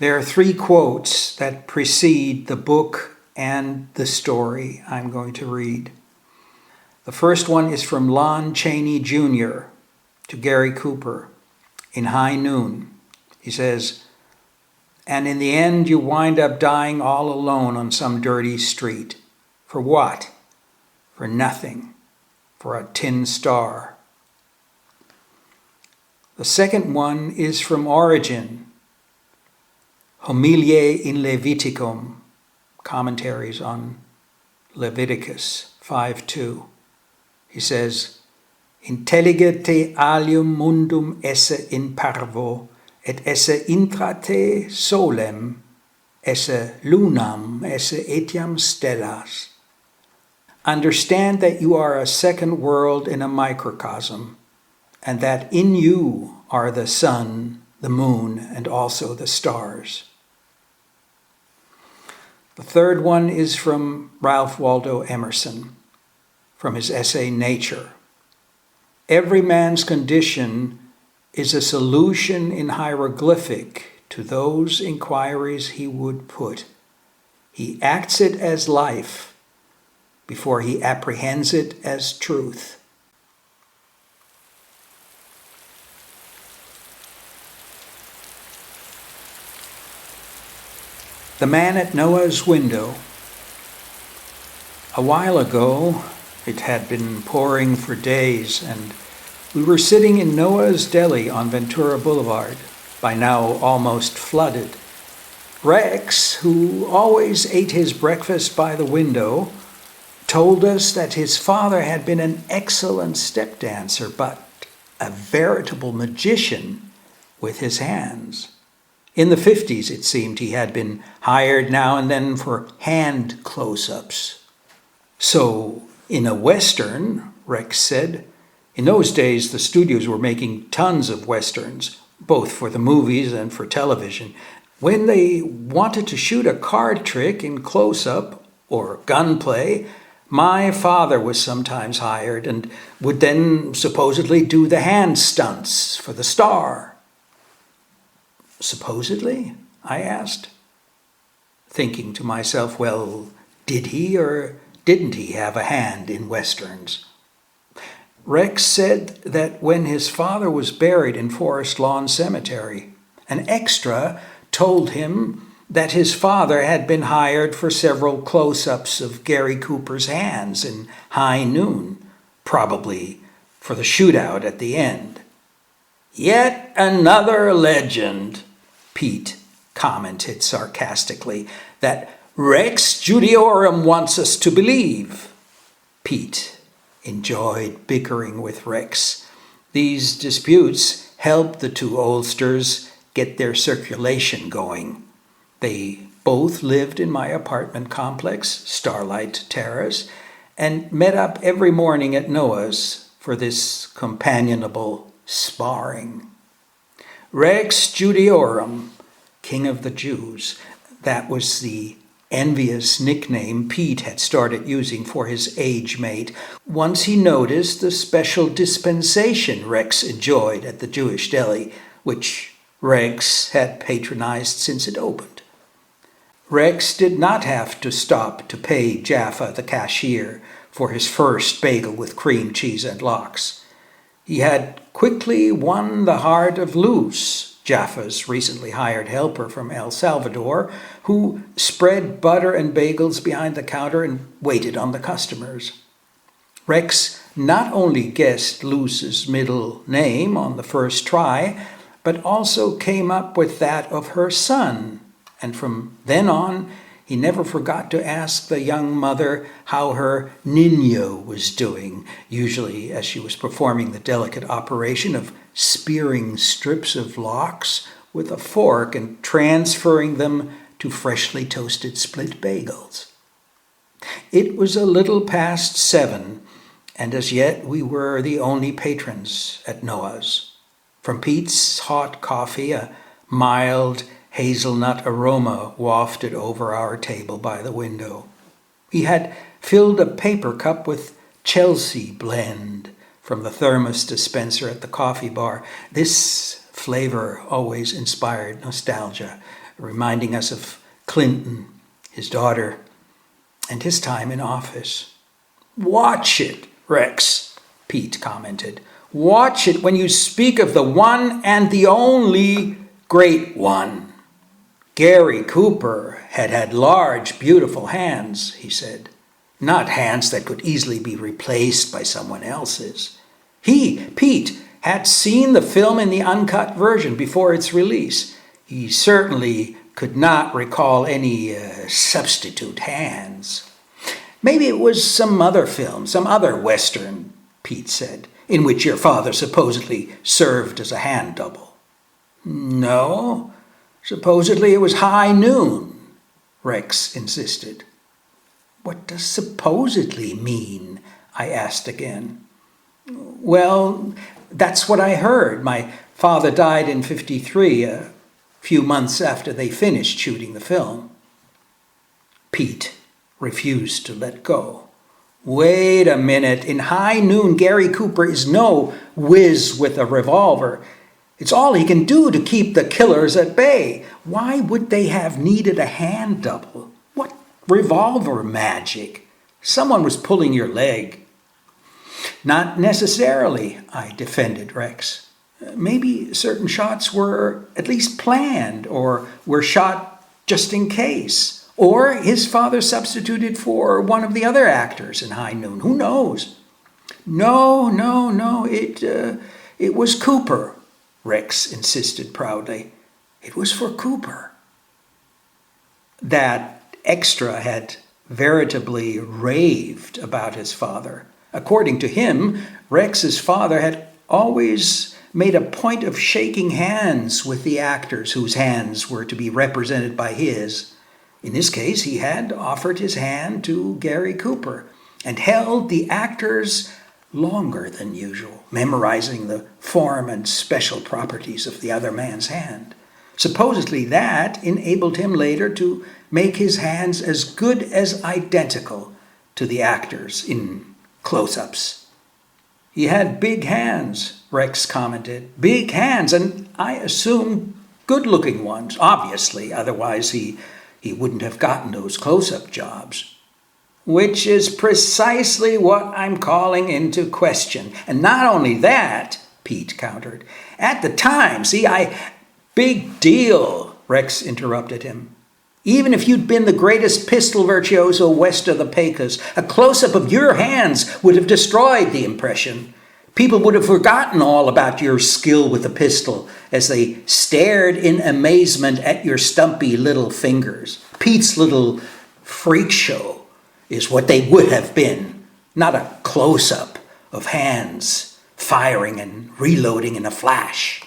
There are 3 quotes that precede the book and the story I'm going to read. The first one is from Lon Chaney Jr. to Gary Cooper in High Noon. He says, "And in the end you wind up dying all alone on some dirty street. For what? For nothing. For a tin star." The second one is from Origen, Homiliae in Leviticum, commentaries on Leviticus 5:2. He says, "Intellige te alium mundum esse in parvo, et esse intra te solem, esse lunam, esse etiam stellas." Understand that you are a second world in a microcosm, and that in you are the sun, the moon, and also the stars. The third one is from Ralph Waldo Emerson, from his essay Nature. "Every man's condition is a solution in hieroglyphic to those inquiries he would put. He acts it as life before he apprehends it as truth." The Man at Noah's Window. A while ago, it had been pouring for days, and we were sitting in Noah's Deli on Ventura Boulevard, by now almost flooded. Rex, who always ate his breakfast by the window, told us that his father had been an excellent step dancer, but a veritable magician with his hands. In the 50s, it seemed, he had been hired now and then for hand close-ups. So, in a Western, Rex said, in those days the studios were making tons of Westerns, both for the movies and for television. When they wanted to shoot a card trick in close-up or gunplay, my father was sometimes hired and would then supposedly do the hand stunts for the star. "Supposedly?" I asked, thinking to myself, well, did he or didn't he have a hand in Westerns? Rex said that when his father was buried in Forest Lawn Cemetery, an extra told him that his father had been hired for several close-ups of Gary Cooper's hands in High Noon, probably for the shootout at the end. "Yet another legend," Pete commented sarcastically, "that Rex Judiorum wants us to believe." Pete enjoyed bickering with Rex. These disputes helped the two oldsters get their circulation going. They both lived in my apartment complex, Starlight Terrace, and met up every morning at Noah's for this companionable sparring. Rex Judiorum, King of the Jews, that was the envious nickname Pete had started using for his age mate once he noticed the special dispensation Rex enjoyed at the Jewish deli, which Rex had patronized since it opened. Rex did not have to stop to pay Jaffa, the cashier, for his first bagel with cream cheese and lox. He had quickly won the heart of Luz, Jaffa's recently hired helper from El Salvador, who spread butter and bagels behind the counter and waited on the customers. Rex not only guessed Luz's middle name on the first try, but also came up with that of her son, and from then on, he never forgot to ask the young mother how her niño was doing, usually as she was performing the delicate operation of spearing strips of lox with a fork and transferring them to freshly toasted split bagels. It was a little past 7, and as yet we were the only patrons at Noah's. From Pete's hot coffee, a mild hazelnut aroma wafted over our table by the window. He had filled a paper cup with Chelsea blend from the thermos dispenser at the coffee bar. This flavor always inspired nostalgia. reminding us of Clinton, his daughter, and his time in office. "Watch it, Rex," Pete commented. "Watch it when you speak of the one and the only great one." "Gary Cooper had large, beautiful hands," he said. "Not hands that could easily be replaced by someone else's. He, Pete, had seen the film in the uncut version before its release. He certainly could not recall any substitute hands." "Maybe it was some other film, some other Western," Pete said, "in which your father supposedly served as a hand double." "No, supposedly it was High Noon," Rex insisted. "What does supposedly mean?" I asked again. "Well, that's what I heard. My father died in '53, a few months after they finished shooting the film." Pete refused to let go. "Wait a minute. In High Noon, Gary Cooper is no whiz with a revolver. It's all he can do to keep the killers at bay. Why would they have needed a hand double? What revolver magic? Someone was pulling your leg." "Not necessarily," I defended Rex. "Maybe certain shots were at least planned, or were shot just in case. Or his father substituted for one of the other actors in High Noon. Who knows?" No. It was Cooper," Rex insisted proudly. "It was for Cooper." That extra had veritably raved about his father. According to him, Rex's father had always made a point of shaking hands with the actors whose hands were to be represented by his. In this case, he had offered his hand to Gary Cooper and held the actors longer than usual, memorizing the form and special properties of the other man's hand. Supposedly that enabled him later to make his hands as good as identical to the actors in close-ups. "He had big hands," Rex commented. "Big hands, and I assume good-looking ones, obviously, otherwise he wouldn't have gotten those close-up jobs." "Which is precisely what I'm calling into question. And not only that," Pete countered. "At the time, big deal," Rex interrupted him. "Even if you'd been the greatest pistol virtuoso west of the Pecos, a close-up of your hands would have destroyed the impression. People would have forgotten all about your skill with the pistol as they stared in amazement at your stumpy little fingers. Pete's little freak show is what they would have been, not a close-up of hands firing and reloading in a flash."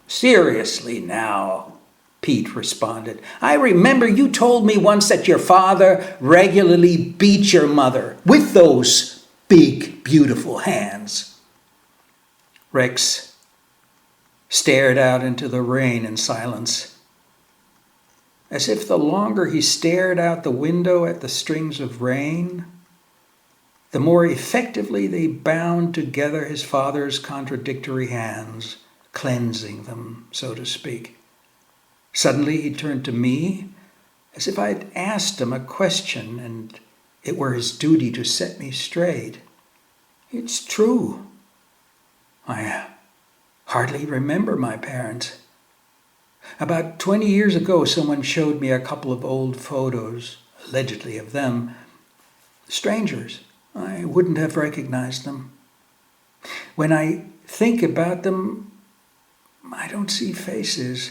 "Seriously now," Pete responded. "I remember you told me once that your father regularly beat your mother with those big, beautiful hands." Rex stared out into the rain in silence, as if the longer he stared out the window at the strings of rain, the more effectively they bound together his father's contradictory hands, cleansing them, so to speak. Suddenly he turned to me, as if I had asked him a question and it were his duty to set me straight. "It's true. I hardly remember my parents. About 20 years ago, someone showed me a couple of old photos, allegedly of them. Strangers. I wouldn't have recognized them. When I think about them, I don't see faces.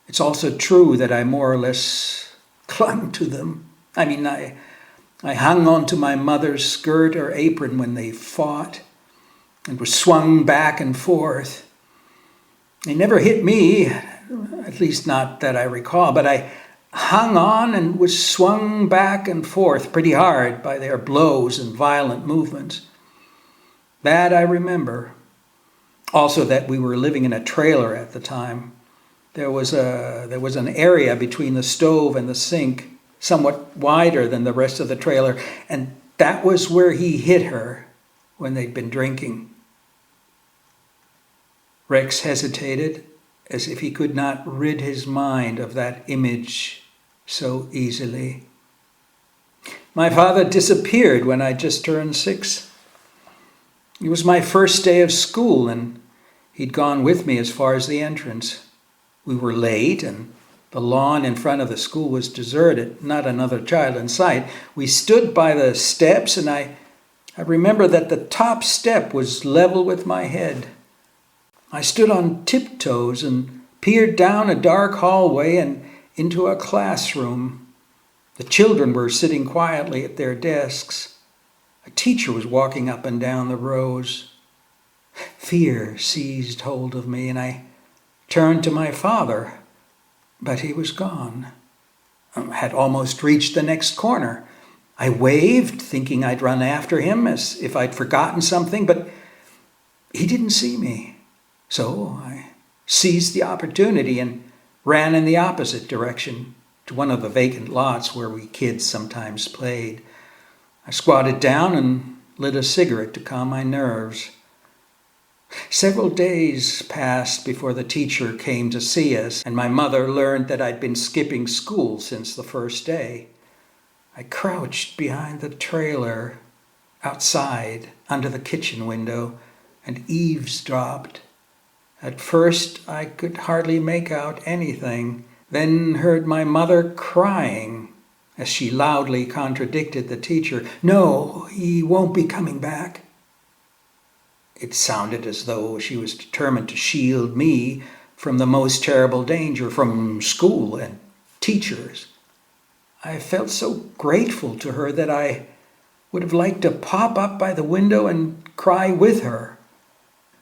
It's also true that I more or less clung to them. I hung on to my mother's skirt or apron when they fought and was swung back and forth. They never hit me, at least not that I recall, but I hung on and was swung back and forth pretty hard by their blows and violent movements. That I remember. Also that we were living in a trailer at the time. There was an area between the stove and the sink, somewhat wider than the rest of the trailer, and that was where he hit her when they'd been drinking. Rex hesitated, as if he could not rid his mind of that image so easily. My father disappeared when I just turned 6. It was my first day of school, and he'd gone with me as far as the entrance. We were late, and the lawn in front of the school was deserted, not another child in sight. We stood by the steps, and I remember that the top step was level with my head. I stood on tiptoes and peered down a dark hallway and into a classroom. The children were sitting quietly at their desks. A teacher was walking up and down the rows. Fear seized hold of me, and I turned to my father, but he was gone. I had almost reached the next corner. I waved, thinking I'd run after him as if I'd forgotten something, but he didn't see me. So I seized the opportunity and ran in the opposite direction to one of the vacant lots where we kids sometimes played. I squatted down and lit a cigarette to calm my nerves. Several days passed before the teacher came to see us, and my mother learned that I'd been skipping school since the first day. I crouched behind the trailer outside under the kitchen window and eavesdropped. At first I could hardly make out anything, then heard my mother crying as she loudly contradicted the teacher. "No, he won't be coming back." It sounded as though she was determined to shield me from the most terrible danger, from school and teachers. I felt so grateful to her that I would have liked to pop up by the window and cry with her.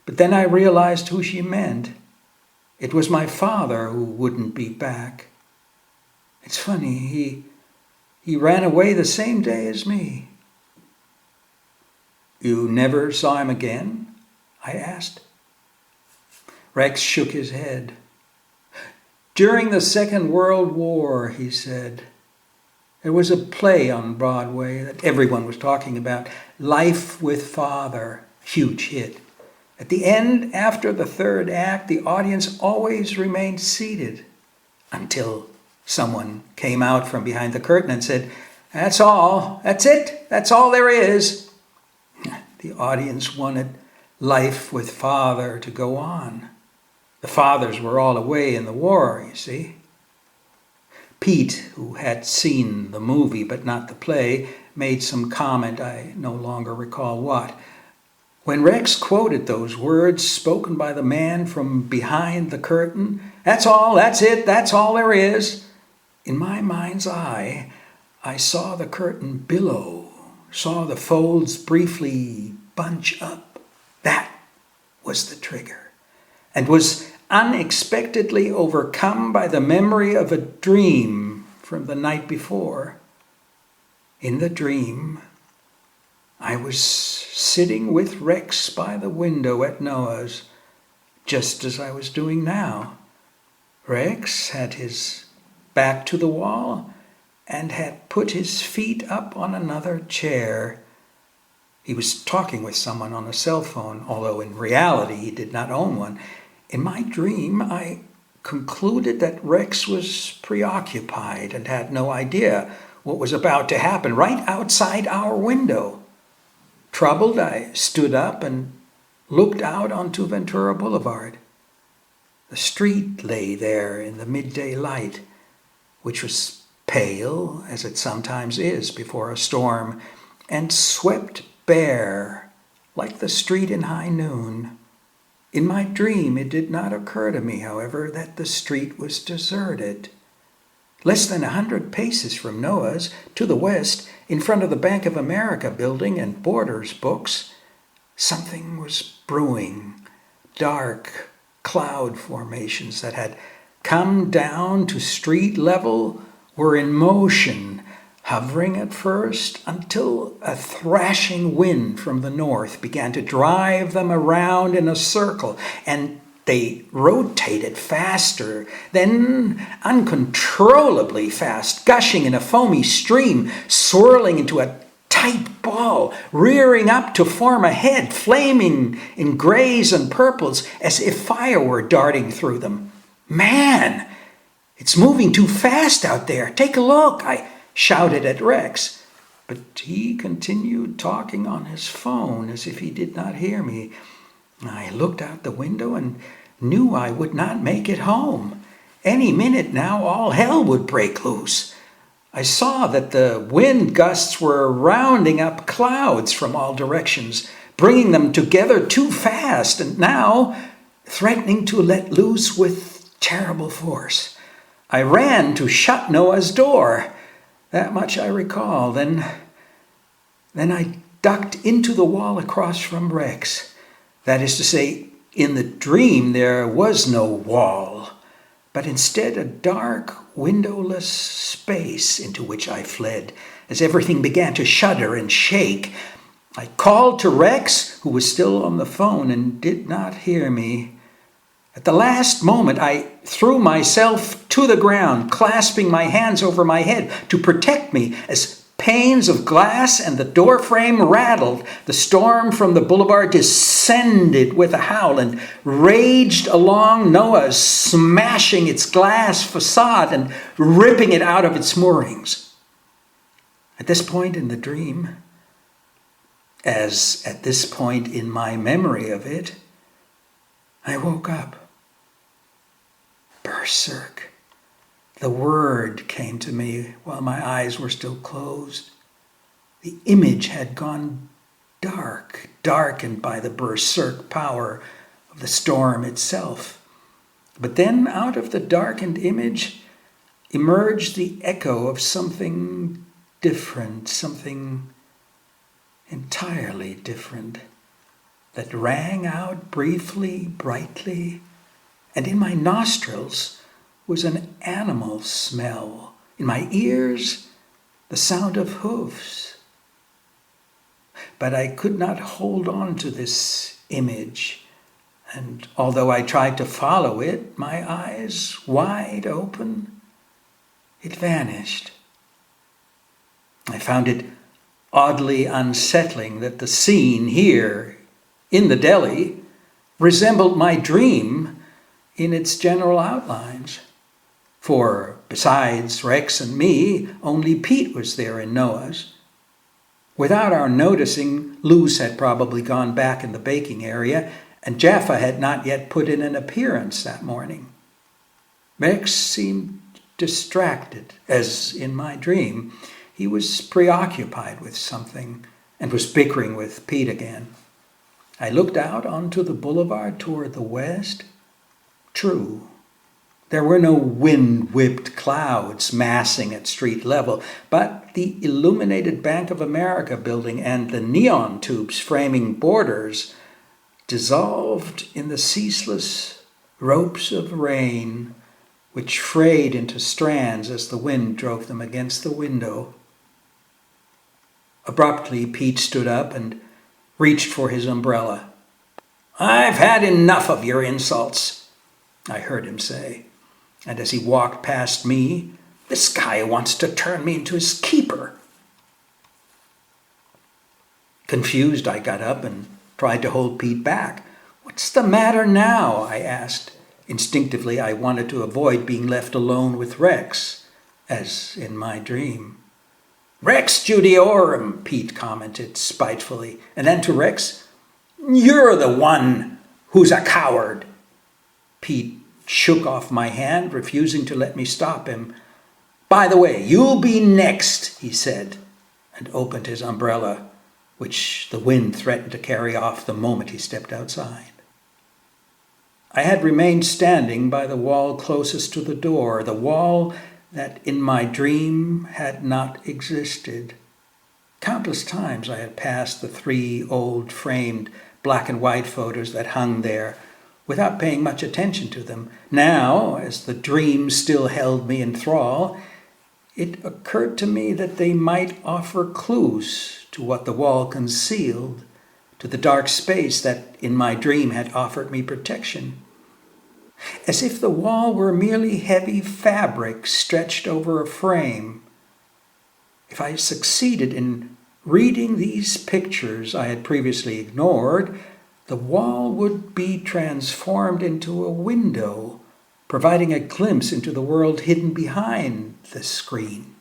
But then I realized who she meant. It was my father who wouldn't be back. It's funny, he ran away the same day as me. "You never saw him again?" I asked. Rex shook his head. "During the Second World War," he said, "there was a play on Broadway that everyone was talking about, Life with Father, huge hit. At the end, after the third act, the audience always remained seated until someone came out from behind the curtain and said, 'That's all, that's it, that's all there is.' The audience wanted Life with Father to go on. The fathers were all away in the war, you see." Pete, who had seen the movie but not the play, made some comment, I no longer recall what. When Rex quoted those words spoken by the man from behind the curtain, "That's all, that's it, that's all there is," in my mind's eye, I saw the curtain billow, saw the folds briefly bunch up. That was the trigger, and was unexpectedly overcome by the memory of a dream from the night before. In the dream, I was sitting with Rex by the window at Noah's, just as I was doing now. Rex had his back to the wall and had put his feet up on another chair. He was talking with someone on a cell phone, although in reality he did not own one. In my dream, I concluded that Rex was preoccupied and had no idea what was about to happen right outside our window. Troubled, I stood up and looked out onto Ventura Boulevard. The street lay there in the midday light, which was pale, as it sometimes is before a storm, and swept bare, like the street in high noon. In my dream, it did not occur to me, however, that the street was deserted. Less than 100 paces from Noah's, to the west, in front of the Bank of America building and Borders books, something was brewing. Dark cloud formations that had come down to street level were in motion, hovering at first until a thrashing wind from the north began to drive them around in a circle, and they rotated faster, then uncontrollably fast, gushing in a foamy stream, swirling into a tight ball, rearing up to form a head, flaming in grays and purples as if fire were darting through them. "Man, it's moving too fast out there. Take a look," I shouted at Rex. But he continued talking on his phone as if he did not hear me. I looked out the window and knew I would not make it home. Any minute now, all hell would break loose. I saw that the wind gusts were rounding up clouds from all directions, bringing them together too fast, and now threatening to let loose with terrible force. I ran to shut Noah's door. That much I recall. Then I ducked into the wall across from Rex. That is to say, in the dream there was no wall, but instead a dark, windowless space into which I fled as everything began to shudder and shake. I called to Rex, who was still on the phone and did not hear me. At the last moment, I threw myself to the ground, clasping my hands over my head to protect me as panes of glass and the doorframe rattled. The storm from the boulevard descended with a howl and raged along Noah's, smashing its glass facade and ripping it out of its moorings. At this point in the dream, as at this point in my memory of it, I woke up. Berserk. The word came to me while my eyes were still closed. The image had gone dark, darkened by the berserk power of the storm itself. But then out of the darkened image emerged the echo of something different, something entirely different, that rang out briefly, brightly, and in my nostrils was an animal smell. In my ears, the sound of hoofs. But I could not hold on to this image, and although I tried to follow it, my eyes wide open, it vanished. I found it oddly unsettling that the scene here in the deli resembled my dream in its general outlines. For besides Rex and me, only Pete was there in Noah's. Without our noticing, Luce had probably gone back in the baking area, and Jaffa had not yet put in an appearance that morning. Rex seemed distracted, as in my dream. He was preoccupied with something and was bickering with Pete again. I looked out onto the boulevard toward the west. True, there were no wind-whipped clouds massing at street level, but the illuminated Bank of America building and the neon tubes framing borders dissolved in the ceaseless ropes of rain which frayed into strands as the wind drove them against the window. Abruptly, Pete stood up and reached for his umbrella. "I've had enough of your insults," I heard him say. And as he walked past me, "This guy wants to turn me into his keeper." Confused, I got up and tried to hold Pete back. "What's the matter now?" I asked. Instinctively, I wanted to avoid being left alone with Rex, as in my dream. "Rex Judiorum," Pete commented spitefully. And then to Rex, "You're the one who's a coward." Pete shook off my hand, refusing to let me stop him. "By the way, you'll be next," he said, and opened his umbrella, which the wind threatened to carry off the moment he stepped outside. I had remained standing by the wall closest to the door, the wall that in my dream had not existed. Countless times I had passed the 3 old framed black and white photos that hung there, without paying much attention to them. Now, as the dream still held me in thrall, it occurred to me that they might offer clues to what the wall concealed, to the dark space that in my dream had offered me protection. As if the wall were merely heavy fabric stretched over a frame. If I succeeded in reading these pictures I had previously ignored, the wall would be transformed into a window, providing a glimpse into the world hidden behind the screen.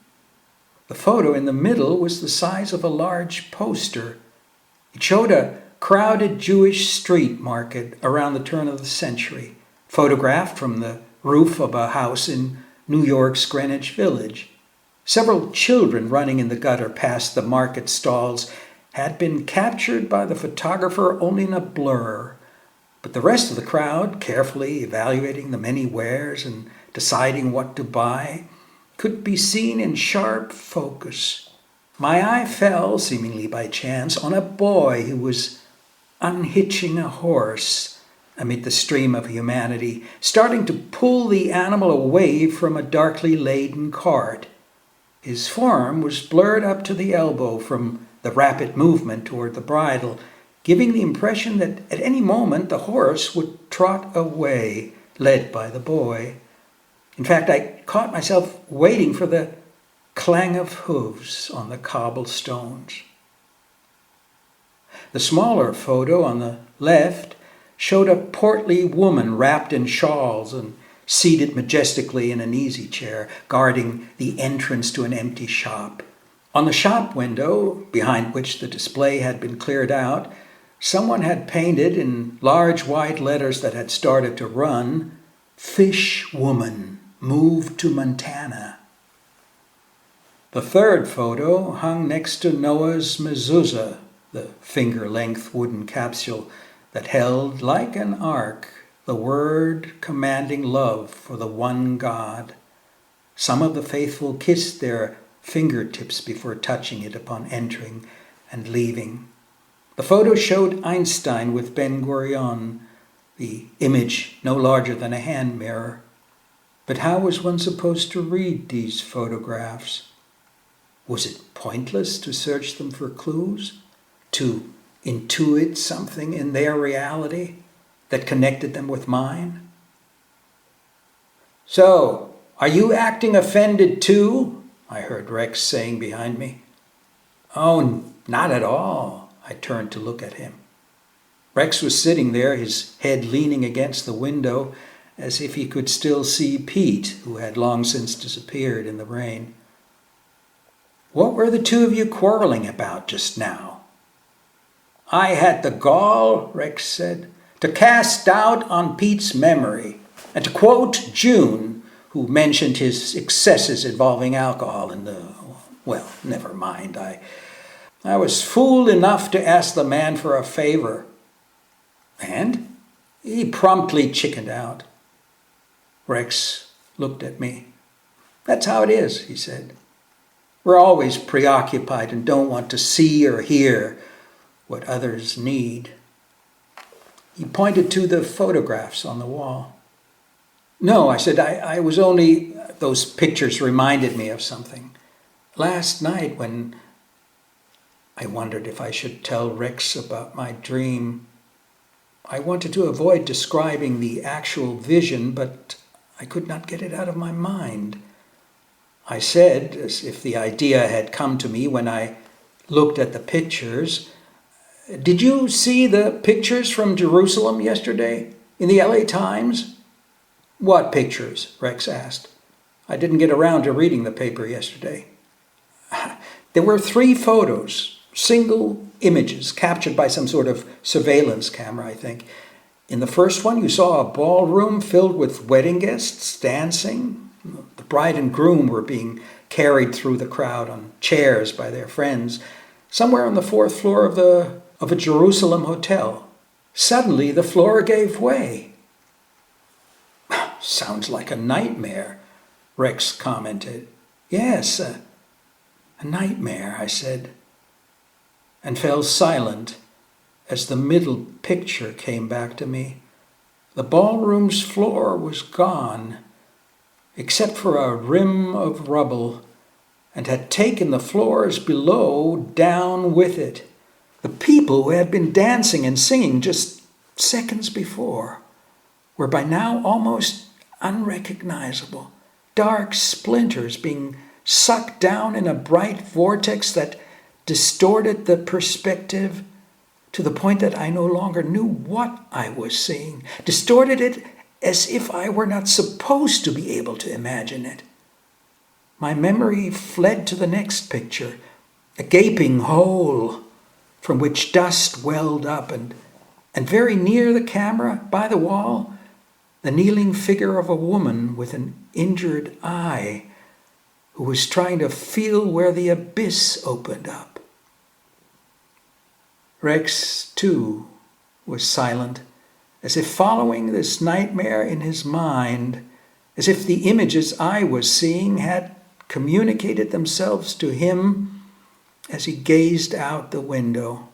The photo in the middle was the size of a large poster. It showed a crowded Jewish street market around the turn of the century, photographed from the roof of a house in New York's Greenwich Village. Several children running in the gutter past the market stalls had been captured by the photographer only in a blur, but the rest of the crowd, carefully evaluating the many wares and deciding what to buy, could be seen in sharp focus. My eye fell, seemingly by chance, on a boy who was unhitching a horse amid the stream of humanity, starting to pull the animal away from a darkly laden cart. His form was blurred up to the elbow from the rapid movement toward the bridle, giving the impression that at any moment the horse would trot away, led by the boy. In fact, I caught myself waiting for the clang of hooves on the cobblestones. The smaller photo on the left showed a portly woman wrapped in shawls and seated majestically in an easy chair, guarding the entrance to an empty shop. On the shop window, behind which the display had been cleared out, someone had painted in large white letters that had started to run, "Fish Woman, moved to Montana." The third photo hung next to Noah's mezuzah, the finger-length wooden capsule that held, like an ark, the word commanding love for the one God. Some of the faithful kissed their fingertips before touching it upon entering and leaving. The photo showed Einstein with Ben-Gurion, the image no larger than a hand mirror. But how was one supposed to read these photographs? Was it pointless to search them for clues? To intuit something in their reality that connected them with mine? "So, are you acting offended too?" I heard Rex saying behind me. "Oh, not at all." I turned to look at him. Rex was sitting there, his head leaning against the window, as if he could still see Pete, who had long since disappeared in the rain. "What were the two of you quarreling about just now?" "I had the gall," Rex said, "to cast doubt on Pete's memory, and to quote June, who mentioned his excesses involving alcohol in the... Well, never mind. I was fool enough to ask the man for a favor. And he promptly chickened out." Rex looked at me. "That's how it is," he said. "We're always preoccupied and don't want to see or hear what others need." He pointed to the photographs on the wall. "No," I said, I was only... Those pictures reminded me of something. Last night when I wondered if I should tell Rex about my dream. I wanted to avoid describing the actual vision, but I could not get it out of my mind. I said, as if the idea had come to me when I looked at the pictures, "Did you see the pictures from Jerusalem yesterday in the LA Times?" "What pictures?" Rex asked. I didn't get around to reading the paper yesterday. There were 3 photos, single images captured by some sort of surveillance camera, I think. In the first one, you saw a ballroom filled with wedding guests dancing. The bride and groom were being carried through the crowd on chairs by their friends, somewhere on the 4th floor of a Jerusalem hotel. Suddenly, the floor gave way. "Sounds like a nightmare," Rex commented. "Yes, a nightmare," I said, and fell silent as the middle picture came back to me. The ballroom's floor was gone, except for a rim of rubble, and had taken the floors below down with it. The people who had been dancing and singing just seconds before were by now almost unrecognizable, dark splinters being sucked down in a bright vortex that distorted the perspective to the point that I no longer knew what I was seeing, distorted it as if I were not supposed to be able to imagine it. My memory fled to the next picture, a gaping hole from which dust welled up, and very near the camera, by the wall, the kneeling figure of a woman with an injured eye who was trying to feel where the abyss opened up. Rex, too, was silent, as if following this nightmare in his mind, as if the images I was seeing had communicated themselves to him as he gazed out the window,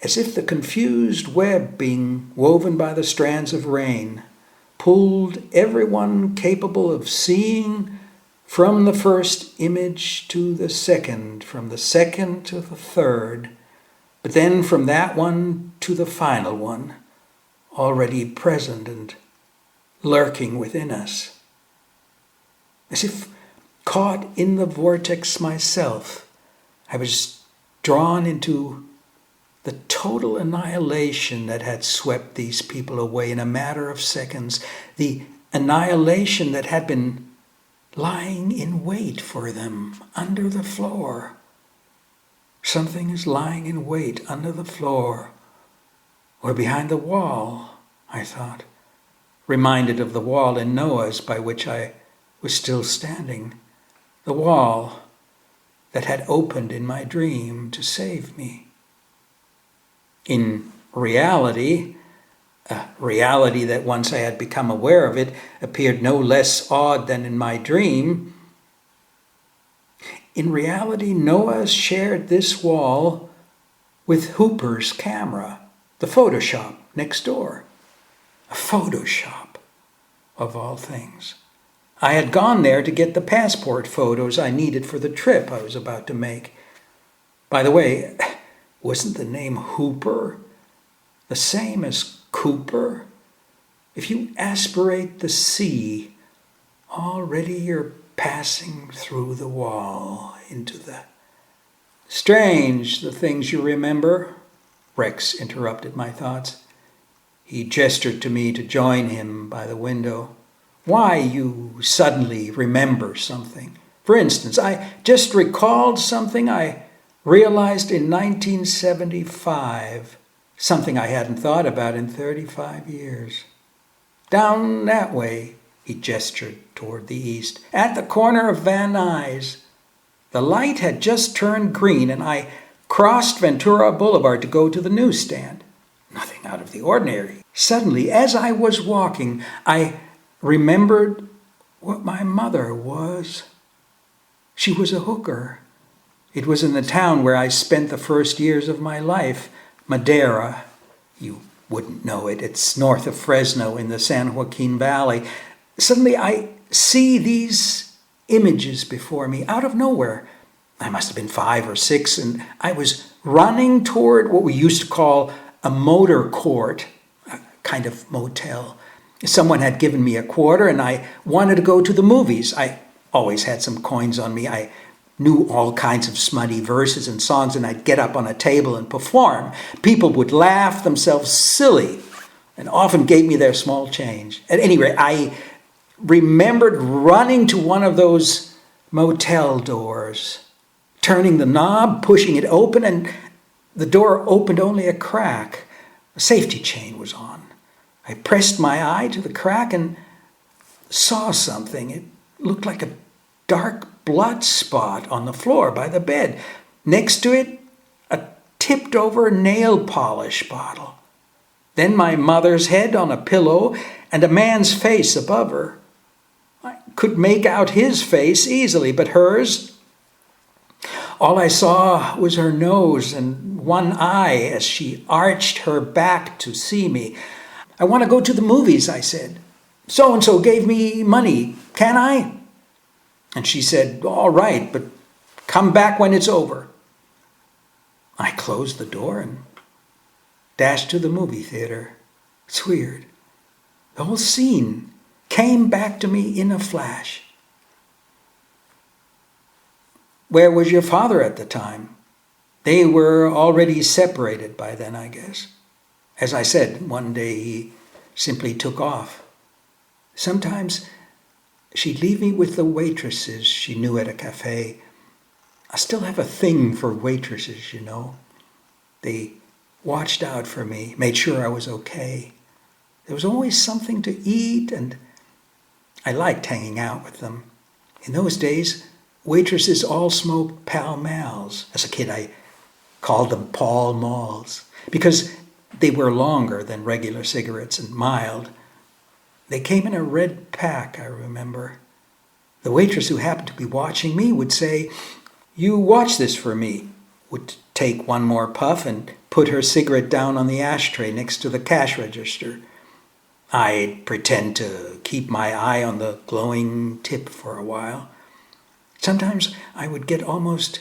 as if the confused web being woven by the strands of rain pulled everyone capable of seeing from the first image to the second, from the second to the third, but then from that one to the final one, already present and lurking within us. As if caught in the vortex myself, I was drawn into the total annihilation that had swept these people away in a matter of seconds, the annihilation that had been lying in wait for them under the floor. Something is lying in wait under the floor or behind the wall, I thought, reminded of the wall in Noah's by which I was still standing, the wall that had opened in my dream to save me. In reality, a reality that once I had become aware of it appeared no less odd than in my dream. In reality, Noah shared this wall with Hooper's camera, the photo shop next door. A photo shop, of all things. I had gone there to get the passport photos I needed for the trip I was about to make. By the way, wasn't the name Hooper the same as Cooper? If you aspirate the sea, already you're passing through the wall into the... Strange, the things you remember, Rex interrupted my thoughts. He gestured to me to join him by the window. Why you suddenly remember something. For instance, I just recalled something I realized in 1975, something I hadn't thought about in 35 years. Down that way, he gestured toward the east, at the corner of Van Nuys. The light had just turned green, and I crossed Ventura Boulevard to go to the newsstand. Nothing out of the ordinary. Suddenly, as I was walking, I remembered what my mother was. She was a hooker. It was in the town where I spent the first years of my life, Madera. You wouldn't know it. It's north of Fresno in the San Joaquin Valley. Suddenly I see these images before me out of nowhere. I must have been 5 or 6, and I was running toward what we used to call a motor court, a kind of motel. Someone had given me a quarter, and I wanted to go to the movies. I always had some coins on me. I knew all kinds of smutty verses and songs, and I'd get up on a table and perform. People would laugh themselves silly and often gave me their small change. At any rate, I remembered running to one of those motel doors, turning the knob, pushing it open, and the door opened only a crack. A safety chain was on. I pressed my eye to the crack and saw something. It looked like a dark blood spot on the floor by the bed. Next to it, a tipped-over nail polish bottle. Then my mother's head on a pillow and a man's face above her. I could make out his face easily, but hers... all I saw was her nose and one eye as she arched her back to see me. "I want to go to the movies," I said. "So-and-so gave me money. Can I?" And she said, "All right, but come back when it's over." I closed the door and dashed to the movie theater. It's weird. The whole scene came back to me in a flash. Where was your father at the time? They were already separated by then, I guess. As I said, one day he simply took off. Sometimes she'd leave me with the waitresses she knew at a cafe. I still have a thing for waitresses, you know. They watched out for me, made sure I was okay. There was always something to eat, and I liked hanging out with them. In those days, waitresses all smoked Pall Malls. As a kid, I called them Pall Malls because they were longer than regular cigarettes and mild. They came in a red pack, I remember. The waitress who happened to be watching me would say, "You watch this for me," would take one more puff and put her cigarette down on the ashtray next to the cash register. I'd pretend to keep my eye on the glowing tip for a while. Sometimes I would get almost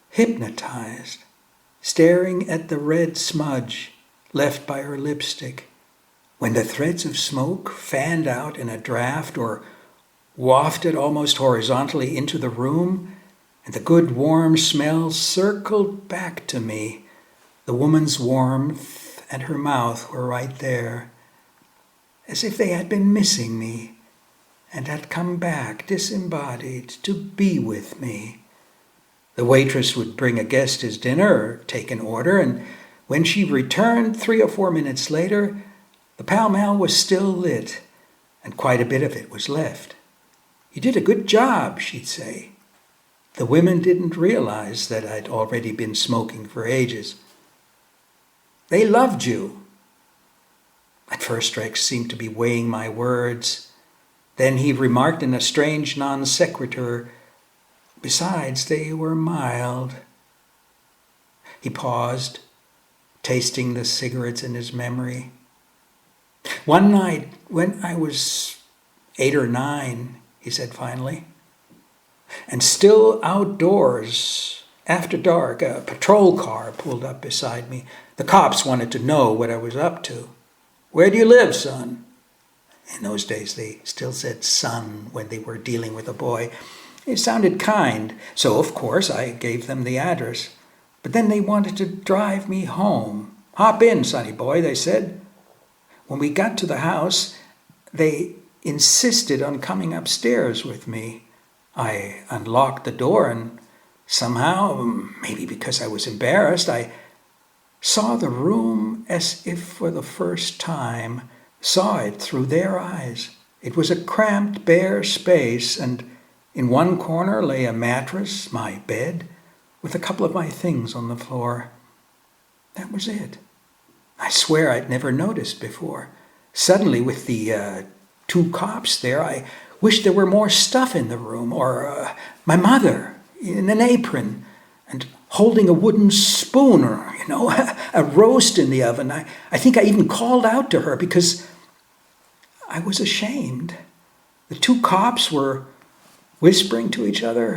hypnotized, staring at the red smudge left by her lipstick. When the threads of smoke fanned out in a draft or wafted almost horizontally into the room, and the good warm smell circled back to me, the woman's warmth and her mouth were right there, as if they had been missing me and had come back disembodied to be with me. The waitress would bring a guest his dinner or take an order, and when she returned 3 or 4 minutes later, the Pall Mall was still lit, and quite a bit of it was left. "You did a good job," she'd say. The women didn't realize that I'd already been smoking for ages. They loved you. At first, Rex seemed to be weighing my words. Then he remarked in a strange non sequitur, "Besides, they were mild." He paused, tasting the cigarettes in his memory. "One night, when I was 8 or 9, he said finally, and still outdoors, after dark, a patrol car pulled up beside me. The cops wanted to know what I was up to. 'Where do you live, son?' In those days, they still said son when they were dealing with a boy. It sounded kind, so of course I gave them the address. But then they wanted to drive me home. 'Hop in, sonny boy,' they said. When we got to the house, they insisted on coming upstairs with me. I unlocked the door, and somehow, maybe because I was embarrassed, I saw the room as if for the first time, saw it through their eyes. It was a cramped, bare space, and in one corner lay a mattress, my bed, with a couple of my things on the floor. That was it. I swear I'd never noticed before. Suddenly, with the 2 cops there, I wished there were more stuff in the room, or my mother in an apron and holding a wooden spoon, or, a roast in the oven. I think I even called out to her because I was ashamed. The 2 cops were whispering to each other,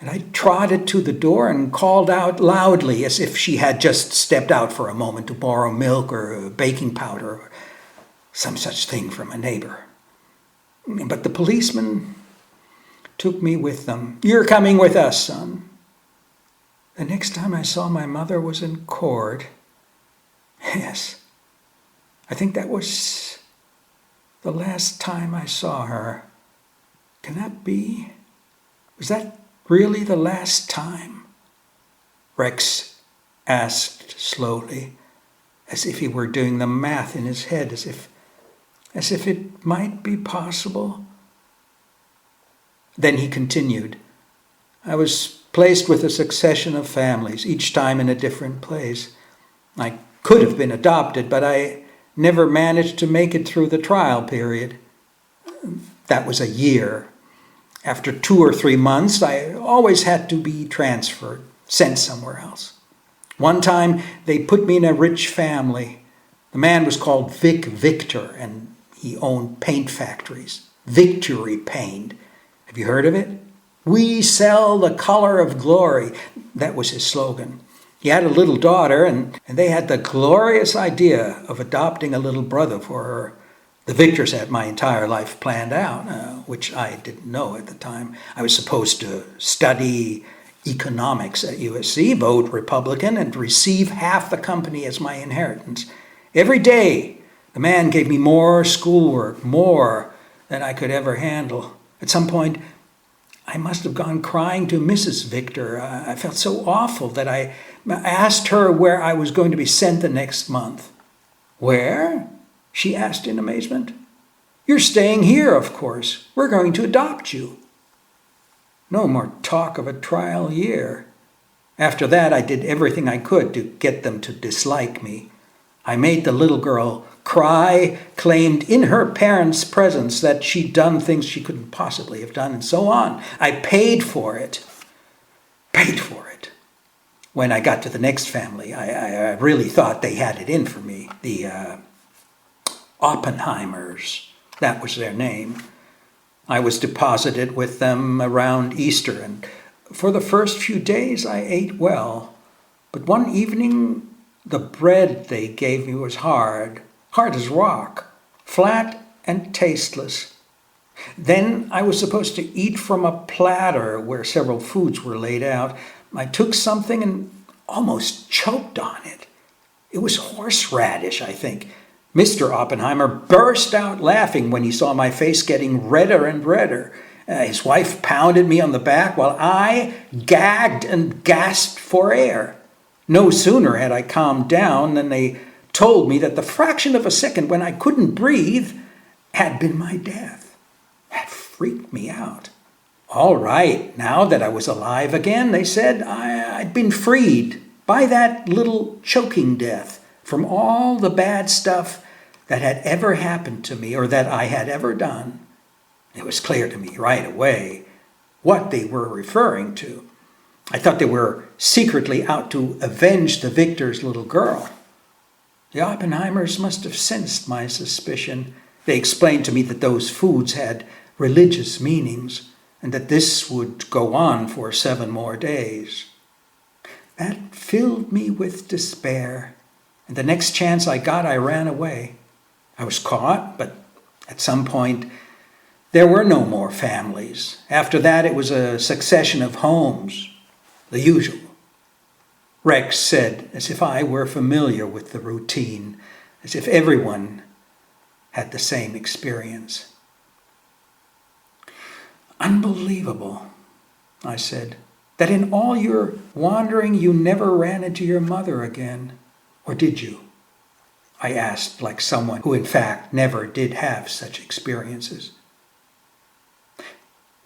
and I trotted to the door and called out loudly as if she had just stepped out for a moment to borrow milk or baking powder or some such thing from a neighbor. But the policeman took me with them. "You're coming with us, son." The next time I saw my mother was in court. Yes, I think that was the last time I saw her. Can that be? Was that really the last time? Rex asked slowly, as if he were doing the math in his head, as if it might be possible. Then he continued, "I was placed with a succession of families, each time in a different place. I could have been adopted, but I never managed to make it through the trial period. That was a year. After 2 or 3 months, I always had to be transferred, sent somewhere else. One time, they put me in a rich family. The man was called Vic Victor, and he owned paint factories. Victory Paint. Have you heard of it? 'We sell the color of glory.' That was his slogan. He had a little daughter, and they had the glorious idea of adopting a little brother for her. The Victors had my entire life planned out, which I didn't know at the time. I was supposed to study economics at USC, vote Republican, and receive half the company as my inheritance. Every day, The man gave me more schoolwork, more than I could ever handle. At some point, I must have gone crying to Mrs. Victor. I felt so awful that I asked her where I was going to be sent the next month. Where? She asked in amazement. You're staying here, of course. We're going to adopt you. No more talk of a trial year. After that, I did everything I could to get them to dislike me. I made the little girl cry, claimed in her parents' presence that she'd done things she couldn't possibly have done, and so on. I paid for it. When I got to the next family, I really thought they had it in for me. The Oppenheimers, that was their name. I was deposited with them around Easter, and for the first few days I ate well. But one evening, the bread they gave me was hard as rock, flat and tasteless. Then I was supposed to eat from a platter where several foods were laid out. I took something and almost choked on it. It was horseradish, I think. Mr. Oppenheimer burst out laughing when he saw my face getting redder and redder. His wife pounded me on the back while I gagged and gasped for air. No sooner had I calmed down than they told me that the fraction of a second when I couldn't breathe had been my death. That freaked me out. All right, now that I was alive again, they said, I'd been freed by that little choking death from all the bad stuff that had ever happened to me or that I had ever done. It was clear to me right away what they were referring to. I thought they were secretly out to avenge the victor's little girl. The Oppenheimers must have sensed my suspicion. They explained to me that those foods had religious meanings and that this would go on for 7 more days. That filled me with despair, and the next chance I got, I ran away. I was caught, but at some point, there were no more families. After that, it was a succession of homes, the usual. Rex said, as if I were familiar with the routine, as if everyone had the same experience. Unbelievable, I said, that in all your wandering you never ran into your mother again. Or did you? I asked, like someone who in fact never did have such experiences.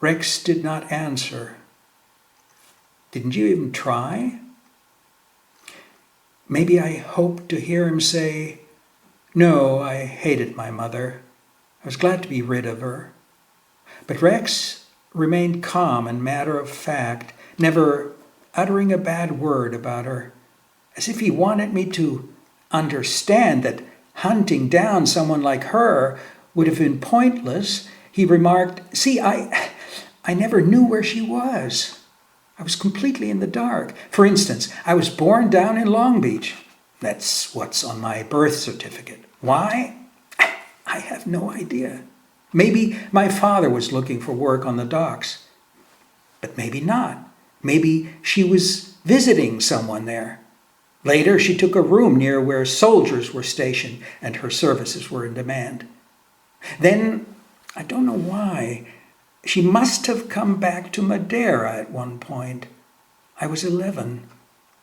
Rex did not answer. Didn't you even try? Maybe I hoped to hear him say, no, I hated my mother. I was glad to be rid of her. But Rex remained calm and matter of fact, never uttering a bad word about her, as if he wanted me to understand that hunting down someone like her would have been pointless. He remarked, see, I never knew where she was. I was completely in the dark. For instance, I was born down in Long Beach. That's what's on my birth certificate. Why? I have no idea. Maybe my father was looking for work on the docks. But maybe not. Maybe she was visiting someone there. Later, she took a room near where soldiers were stationed and her services were in demand. Then, I don't know why, she must have come back to Madeira at one point. I was 11.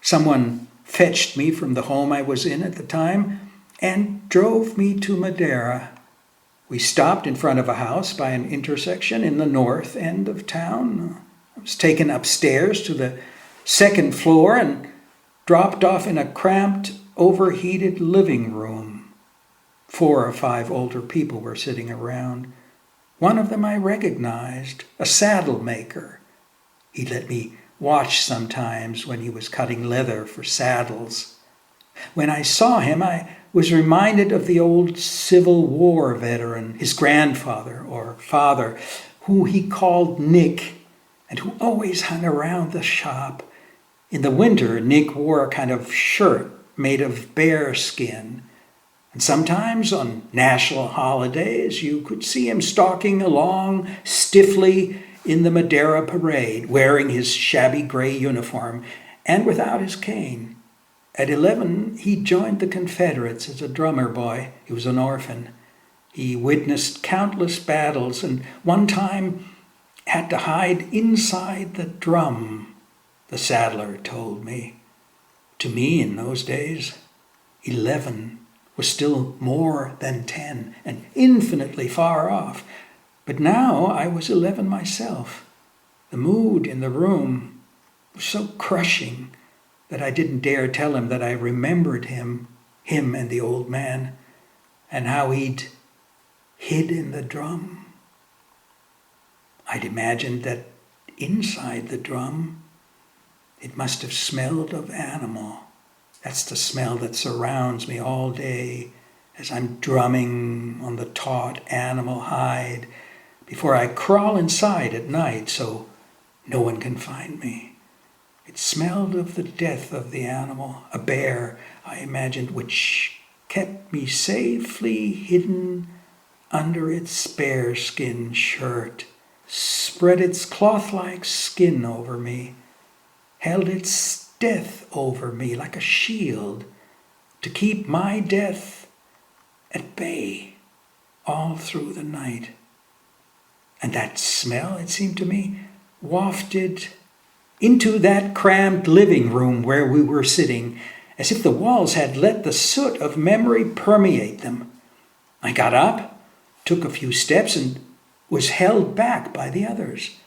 Someone fetched me from the home I was in at the time and drove me to Madeira. We stopped in front of a house by an intersection in the north end of town. I was taken upstairs to the 2nd floor and dropped off in a cramped, overheated living room. 4 or 5 older people were sitting around. One of them I recognized, a saddle maker. He let me watch sometimes when he was cutting leather for saddles. When I saw him, I was reminded of the old Civil War veteran, his grandfather or father, who he called Nick, and who always hung around the shop. In the winter, Nick wore a kind of shirt made of bear skin. And sometimes on national holidays, you could see him stalking along stiffly in the Madeira parade, wearing his shabby gray uniform and without his cane. At 11, he joined the Confederates as a drummer boy. He was an orphan. He witnessed countless battles and one time had to hide inside the drum, the saddler told me. To me, in those days, 11 was still more than 10 and infinitely far off. But now I was 11 myself. The mood in the room was so crushing that I didn't dare tell him that I remembered him and the old man, and how he'd hid in the drum. I'd imagined that inside the drum, it must have smelled of animal. That's the smell that surrounds me all day as I'm drumming on the taut animal hide before I crawl inside at night so no one can find me. It smelled of the death of the animal, a bear, I imagined, which kept me safely hidden under its bearskin shirt, spread its cloth-like skin over me, held its death over me like a shield to keep my death at bay all through the night. And that smell, it seemed to me, wafted into that cramped living room where we were sitting, as if the walls had let the soot of memory permeate them. I got up, took a few steps, and was held back by the others,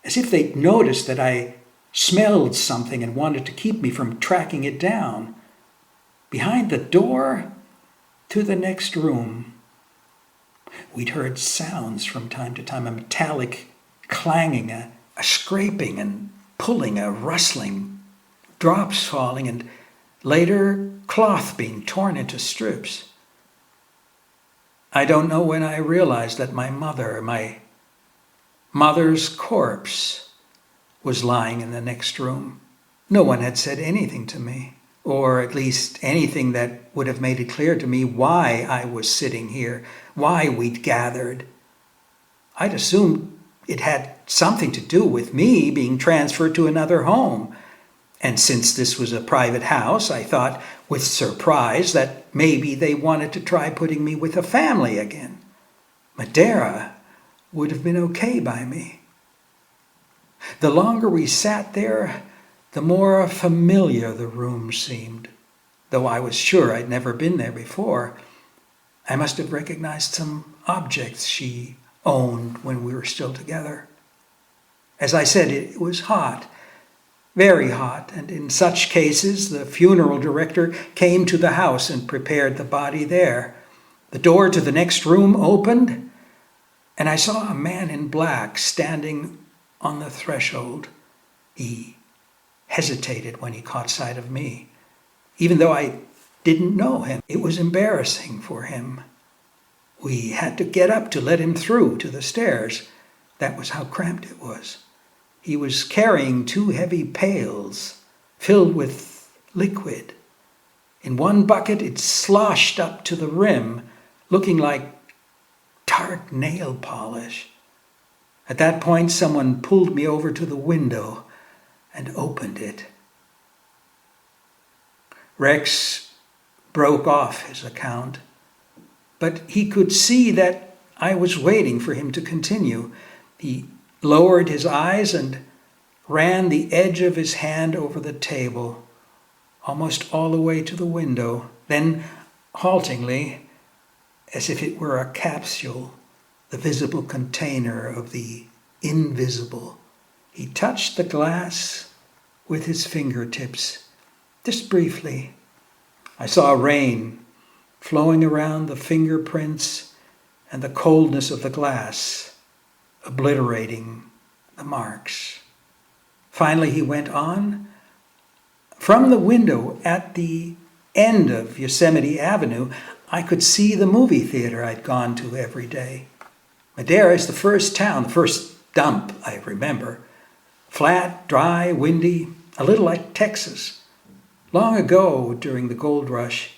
as if they'd noticed that I smelled something and wanted to keep me from tracking it down. Behind the door to the next room, we'd heard sounds from time to time, a metallic clanging, a scraping and pulling, a rustling, drops falling, and later cloth being torn into strips. I don't know when I realized that my mother's corpse was lying in the next room. No one had said anything to me, or at least anything that would have made it clear to me why I was sitting here, why we'd gathered. I'd assumed it had something to do with me being transferred to another home. And since this was a private house, I thought with surprise that maybe they wanted to try putting me with a family again. Madeira would have been okay by me. The longer we sat there, the more familiar the room seemed. Though I was sure I'd never been there before, I must have recognized some objects she owned when we were still together. As I said, it was hot, very hot, and in such cases the funeral director came to the house and prepared the body there. The door to the next room opened, and I saw a man in black standing on the threshold. He hesitated when he caught sight of me, even though I didn't know him. It was embarrassing for him. We had to get up to let him through to the stairs. That was how cramped it was. He was carrying 2 heavy pails filled with liquid. In one bucket it sloshed up to the rim, looking like dark nail polish. At that point, someone pulled me over to the window and opened it. Rex broke off his account, but he could see that I was waiting for him to continue. He lowered his eyes and ran the edge of his hand over the table, almost all the way to the window. Then, haltingly, as if it were a capsule, the visible container of the invisible, he touched the glass with his fingertips, just briefly. I saw rain flowing around the fingerprints and the coldness of the glass, obliterating the marks. Finally, he went on. From the window at the end of Yosemite Avenue, I could see the movie theater I'd gone to every day. Madeira is the first town, the first dump I remember. Flat, dry, windy, a little like Texas. Long ago, during the gold rush,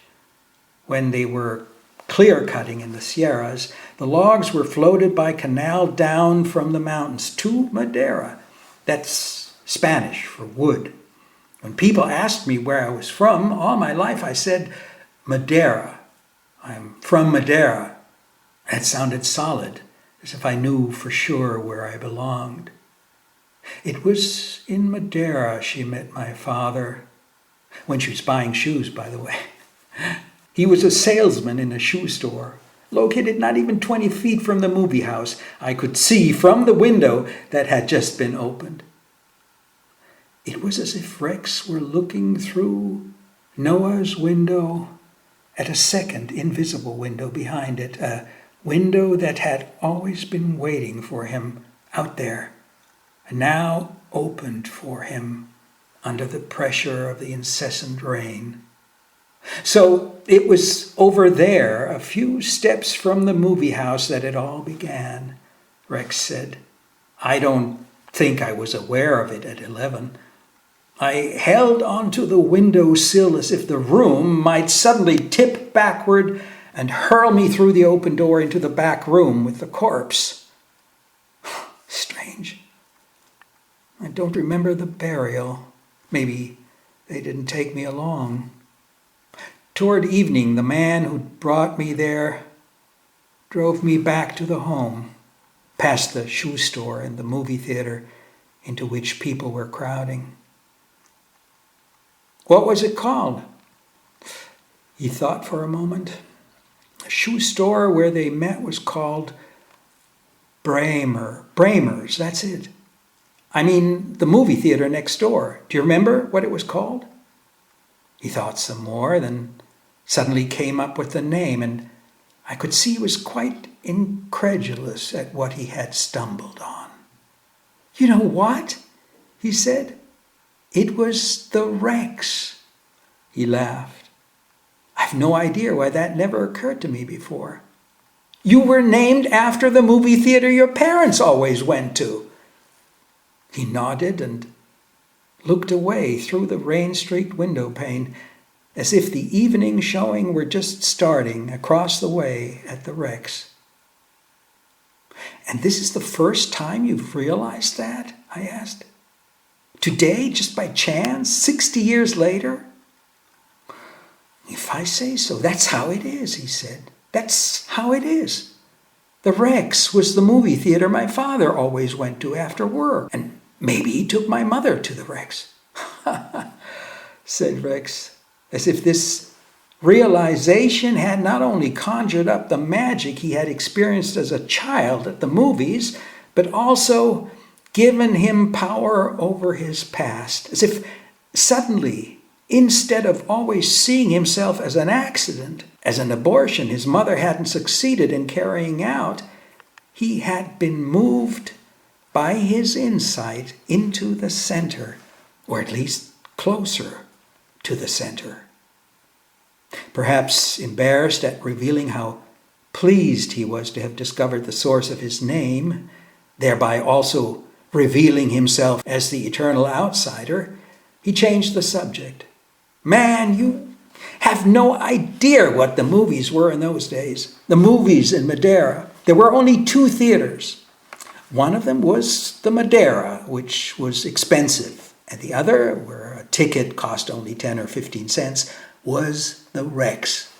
when they were clear-cutting in the Sierras, the logs were floated by canal down from the mountains to Madeira. That's Spanish for wood. When people asked me where I was from, all my life I said, Madeira. I'm from Madeira. That sounded solid, as if I knew for sure where I belonged. It was in Madeira she met my father, when she was buying shoes, by the way. He was a salesman in a shoe store, located not even 20 feet from the movie house I could see from the window that had just been opened. It was as if Rex were looking through Noah's window at a second invisible window behind it, a window that had always been waiting for him out there, and now opened for him under the pressure of the incessant rain. So it was over there, a few steps from the movie house, that it all began, Rex said. I don't think I was aware of it at 11. I held onto the window sill as if the room might suddenly tip backward and hurl me through the open door into the back room with the corpse. Strange. I don't remember the burial. Maybe they didn't take me along. Toward evening, the man who brought me there drove me back to the home, past the shoe store and the movie theater into which people were crowding. What was it called? He thought for a moment. The shoe store where they met was called Bramer's, that's it. I mean, the movie theater next door. Do you remember what it was called? He thought some more, then suddenly came up with the name, and I could see he was quite incredulous at what he had stumbled on. You know what? He said. It was the Rex. He laughed. I've no idea why that never occurred to me before. You were named after the movie theater your parents always went to. He nodded and looked away through the rain-streaked window pane, as if the evening showing were just starting across the way at the Rex. And this is the first time you've realized that? I asked. Today, just by chance, 60 years later? If I say so, that's how it is, he said. That's how it is. The Rex was the movie theater my father always went to after work, and maybe he took my mother to the Rex. Said Rex, as if this realization had not only conjured up the magic he had experienced as a child at the movies, but also given him power over his past, as if suddenly, instead of always seeing himself as an accident, as an abortion his mother hadn't succeeded in carrying out, he had been moved by his insight into the center, or at least closer to the center. Perhaps embarrassed at revealing how pleased he was to have discovered the source of his name, thereby also revealing himself as the eternal outsider, he changed the subject. Man, you have no idea what the movies were in those days. The movies in Madeira. There were only 2 theaters. One of them was the Madeira, which was expensive, and the other, where a ticket cost only 10 or 15 cents, was the Rex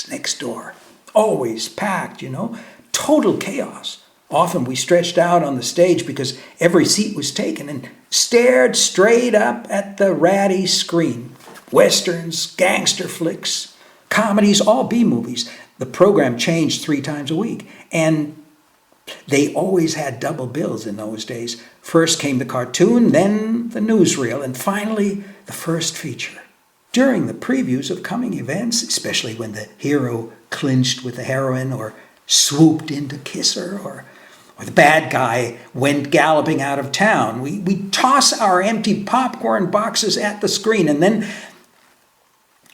next door. Always packed, total chaos. Often we stretched out on the stage because every seat was taken and stared straight up at the ratty screen. Westerns, gangster flicks, comedies, all B-movies. The program changed 3 times a week, and they always had double bills in those days. First came the cartoon, then the newsreel, and finally the first feature. During the previews of coming events, especially when the hero clinched with the heroine or swooped in to kiss her, or the bad guy went galloping out of town, we toss our empty popcorn boxes at the screen, and then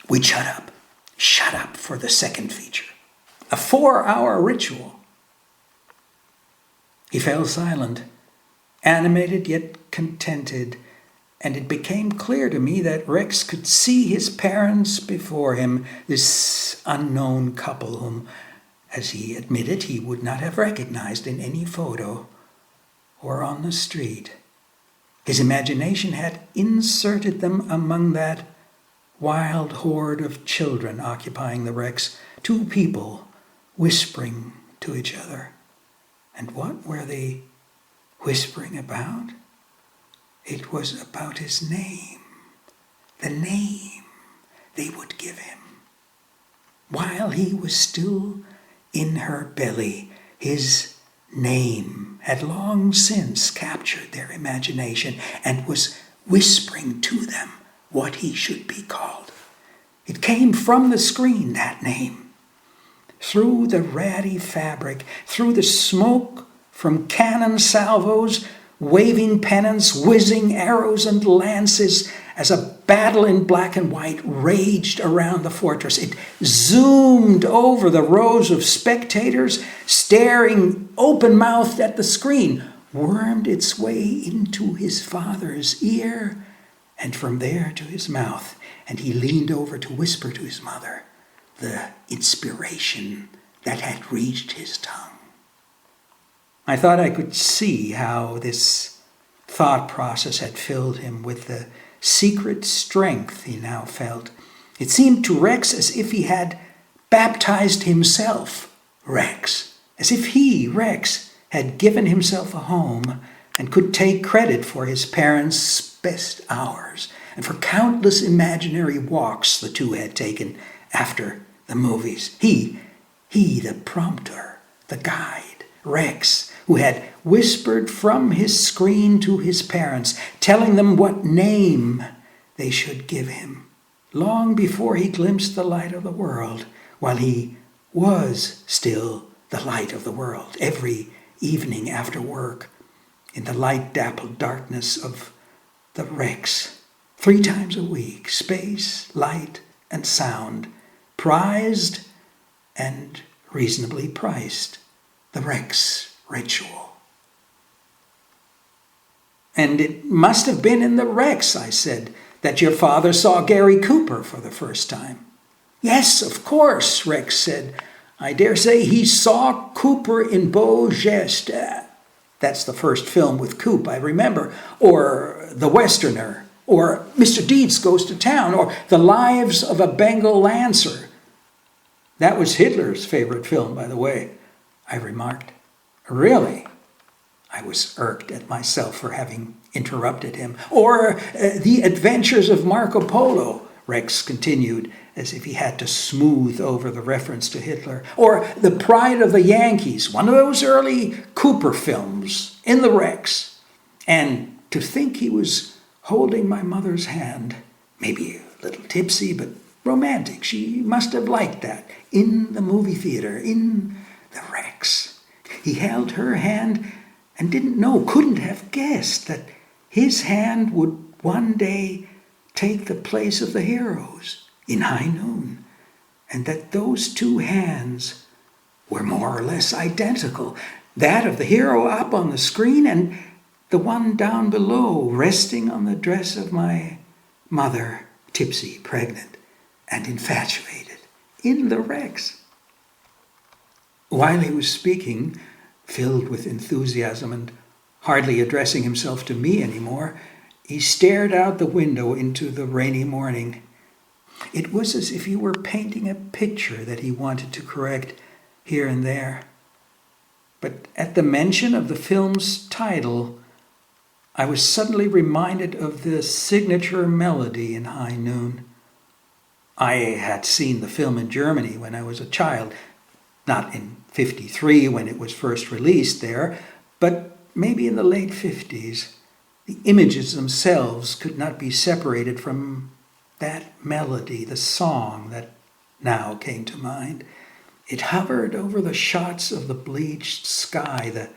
we'd shut up for the second feature. A 4-hour ritual. He fell silent, animated yet contented, and it became clear to me that Rex could see his parents before him, this unknown couple whom, as he admitted, he would not have recognized in any photo or on the street. His imagination had inserted them among that wild horde of children occupying the wrecks, two people whispering to each other. And what were they whispering about? It was about his name, the name they would give him. While he was still in her belly, his name had long since captured their imagination and was whispering to them what he should be called. It came from the screen, that name. Through the ratty fabric, through the smoke from cannon salvos, waving pennants, whizzing arrows and lances, as a battle in black and white raged around the fortress. It zoomed over the rows of spectators, staring open-mouthed at the screen, wormed its way into his father's ear, and from there to his mouth, and he leaned over to whisper to his mother the inspiration that had reached his tongue. I thought I could see how this thought process had filled him with the secret strength he now felt. It seemed to Rex as if he had baptized himself, Rex, as if he, Rex, had given himself a home and could take credit for his parents' best hours and for countless imaginary walks the two had taken after the movies. He, the prompter, the guide, Rex, who had whispered from his screen to his parents, telling them what name they should give him, long before he glimpsed the light of the world, while he was still the light of the world, every evening after work, in the light-dappled darkness of the Rex, 3 times a week, space, light, and sound, prized and reasonably priced, the Rex ritual. And it must have been in the Rex, I said, that your father saw Gary Cooper for the first time. Yes, of course, Rex said. I dare say he saw Cooper in Beau Geste. That's the first film with Coop, I remember. Or The Westerner. Or Mr. Deeds Goes to Town. Or The Lives of a Bengal Lancer. That was Hitler's favorite film, by the way, I remarked. Really? I was irked at myself for having interrupted him. Or The Adventures of Marco Polo, Rex continued, as if he had to smooth over the reference to Hitler. Or The Pride of the Yankees, one of those early Cooper films, in the Rex. And to think he was holding my mother's hand, maybe a little tipsy, but romantic. She must have liked that. In the movie theater, in the Rex. He held her hand and couldn't have guessed that his hand would one day take the place of the hero's in High Noon, and that those two hands were more or less identical, that of the hero up on the screen and the one down below resting on the dress of my mother, tipsy, pregnant, and infatuated, in the Rex. While he was speaking, filled with enthusiasm and hardly addressing himself to me anymore, he stared out the window into the rainy morning. It was as if he were painting a picture that he wanted to correct here and there. But at the mention of the film's title, I was suddenly reminded of the signature melody in High Noon. I had seen the film in Germany when I was a child, not in 1953 when it was first released there, but maybe in the late 1950s. The images themselves could not be separated from that melody, the song that now came to mind. It hovered over the shots of the bleached sky, the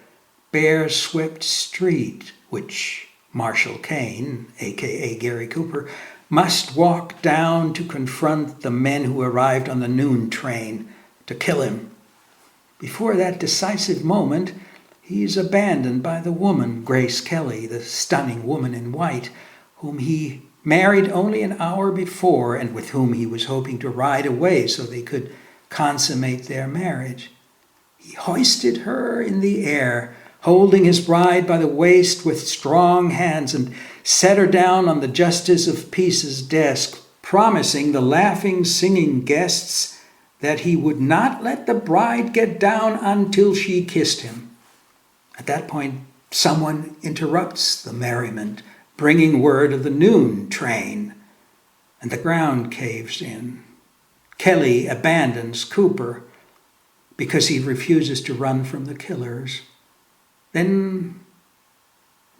bare-swept street, which Marshall Kane, a.k.a. Gary Cooper, must walk down to confront the men who arrived on the noon train to kill him. Before that decisive moment, he is abandoned by the woman, Grace Kelly, the stunning woman in white, whom he married only an hour before and with whom he was hoping to ride away so they could consummate their marriage. He hoisted her in the air, holding his bride by the waist with strong hands, and set her down on the justice of peace's desk, promising the laughing, singing guests that he would not let the bride get down until she kissed him. At that point, someone interrupts the merriment, bringing word of the noon train, and the ground caves in. Kelly abandons Cooper because he refuses to run from the killers. Then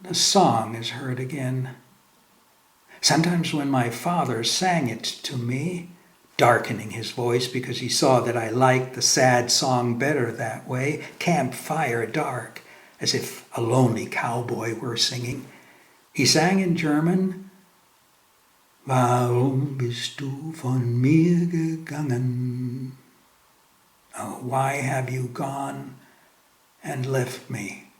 the song is heard again. Sometimes when my father sang it to me, darkening his voice because he saw that I liked the sad song better that way, Campfire Dark, as if a lonely cowboy were singing, he sang in German, Warum bist du von mir gegangen? Oh, why have you gone and left me?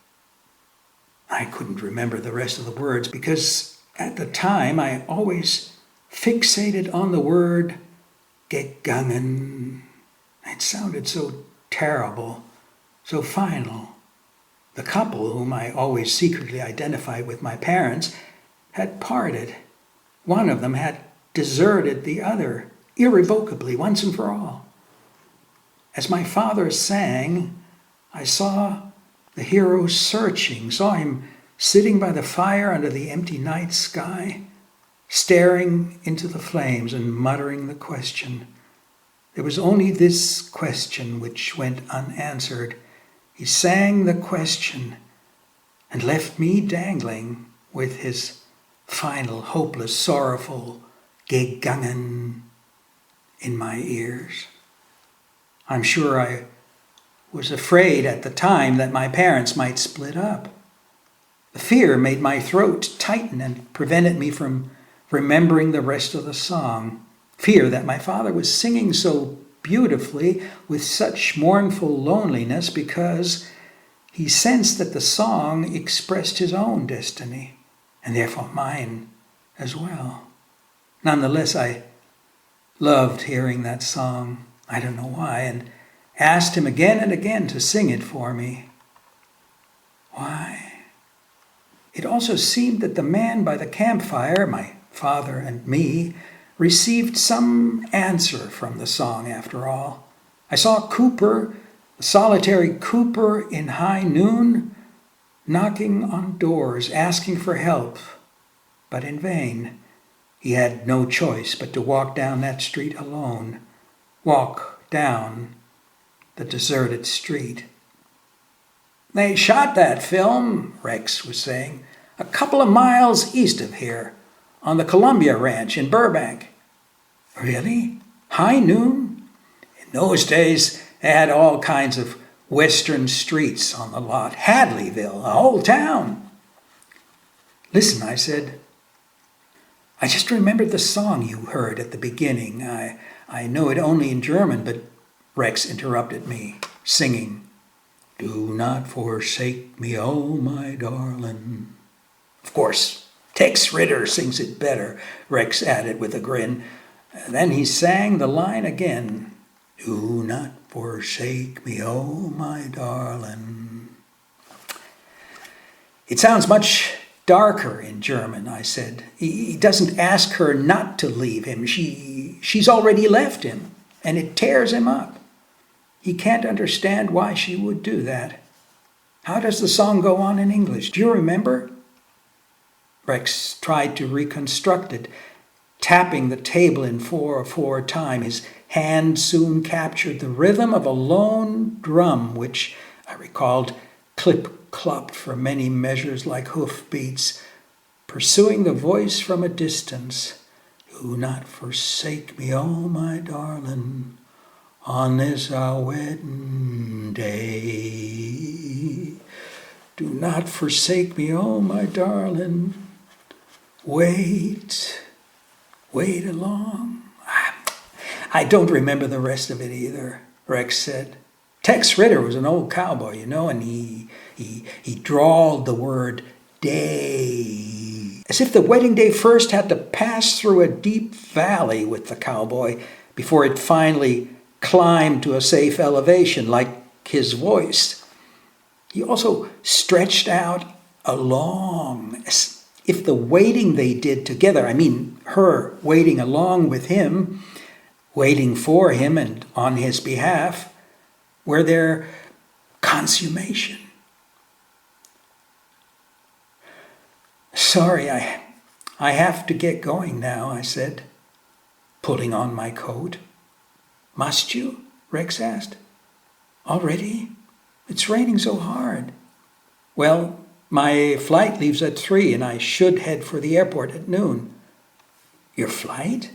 I couldn't remember the rest of the words because at the time I always fixated on the word gegangen. It sounded so terrible, so final. The couple, whom I always secretly identified with my parents, had parted. One of them had deserted the other, irrevocably, once and for all. As my father sang, I saw the hero searching, saw him sitting by the fire under the empty night sky, staring into the flames and muttering the question. There was only this question which went unanswered. He sang the question and left me dangling with his final, hopeless, sorrowful gegangen in my ears. I'm sure I was afraid at the time that my parents might split up. The fear made my throat tighten and prevented me from remembering the rest of the song. Fear that my father was singing so beautifully with such mournful loneliness because he sensed that the song expressed his own destiny, and therefore mine as well. Nonetheless, I loved hearing that song. I don't know why, and asked him again and again to sing it for me. Why? It also seemed that the man by the campfire, my father and me, received some answer from the song after all. I saw Cooper, the solitary Cooper in high noon, knocking on doors, asking for help, but in vain. He had no choice but to walk down that street alone, walk down the deserted street. They shot that film, Rex was saying, a couple of miles east of here, on the Columbia Ranch in Burbank. Really? High noon? In those days, they had all kinds of western streets on the lot. Hadleyville, a whole town. Listen, I said, I just remembered the song you heard at the beginning. I know it only in German, but Rex interrupted me, singing, Do not forsake me, oh my darling. Of course, Tex Ritter sings it better, Rex added with a grin. Then he sang the line again, Do not forsake me, oh my darling. It sounds much darker in German, I said. He doesn't ask her not to leave him. She's already left him, and it tears him up. He can't understand why she would do that. How does the song go on in English? Do you remember? Rex tried to reconstruct it, tapping the table in 4/4 time. His hand soon captured the rhythm of a lone drum, which I recalled clip-clopped for many measures like hoofbeats, pursuing the voice from a distance. Do not forsake me, oh my darling, on this our wedding day. Do not forsake me, oh my darling. Wait along. I don't remember the rest of it either, Rex said. Tex Ritter was an old cowboy, you know, and he drawled the word day, as if the wedding day first had to pass through a deep valley with the cowboy before it finally climbed to a safe elevation, like his voice. He also stretched out along, as if the waiting they did together, I mean her waiting along with him, waiting for him and on his behalf, were their consummation. Sorry, I have to get going now, I said, pulling on my coat. Must you? Rex asked. Already? It's raining so hard. Well, my flight leaves at 3 and I should head for the airport at noon. Your flight?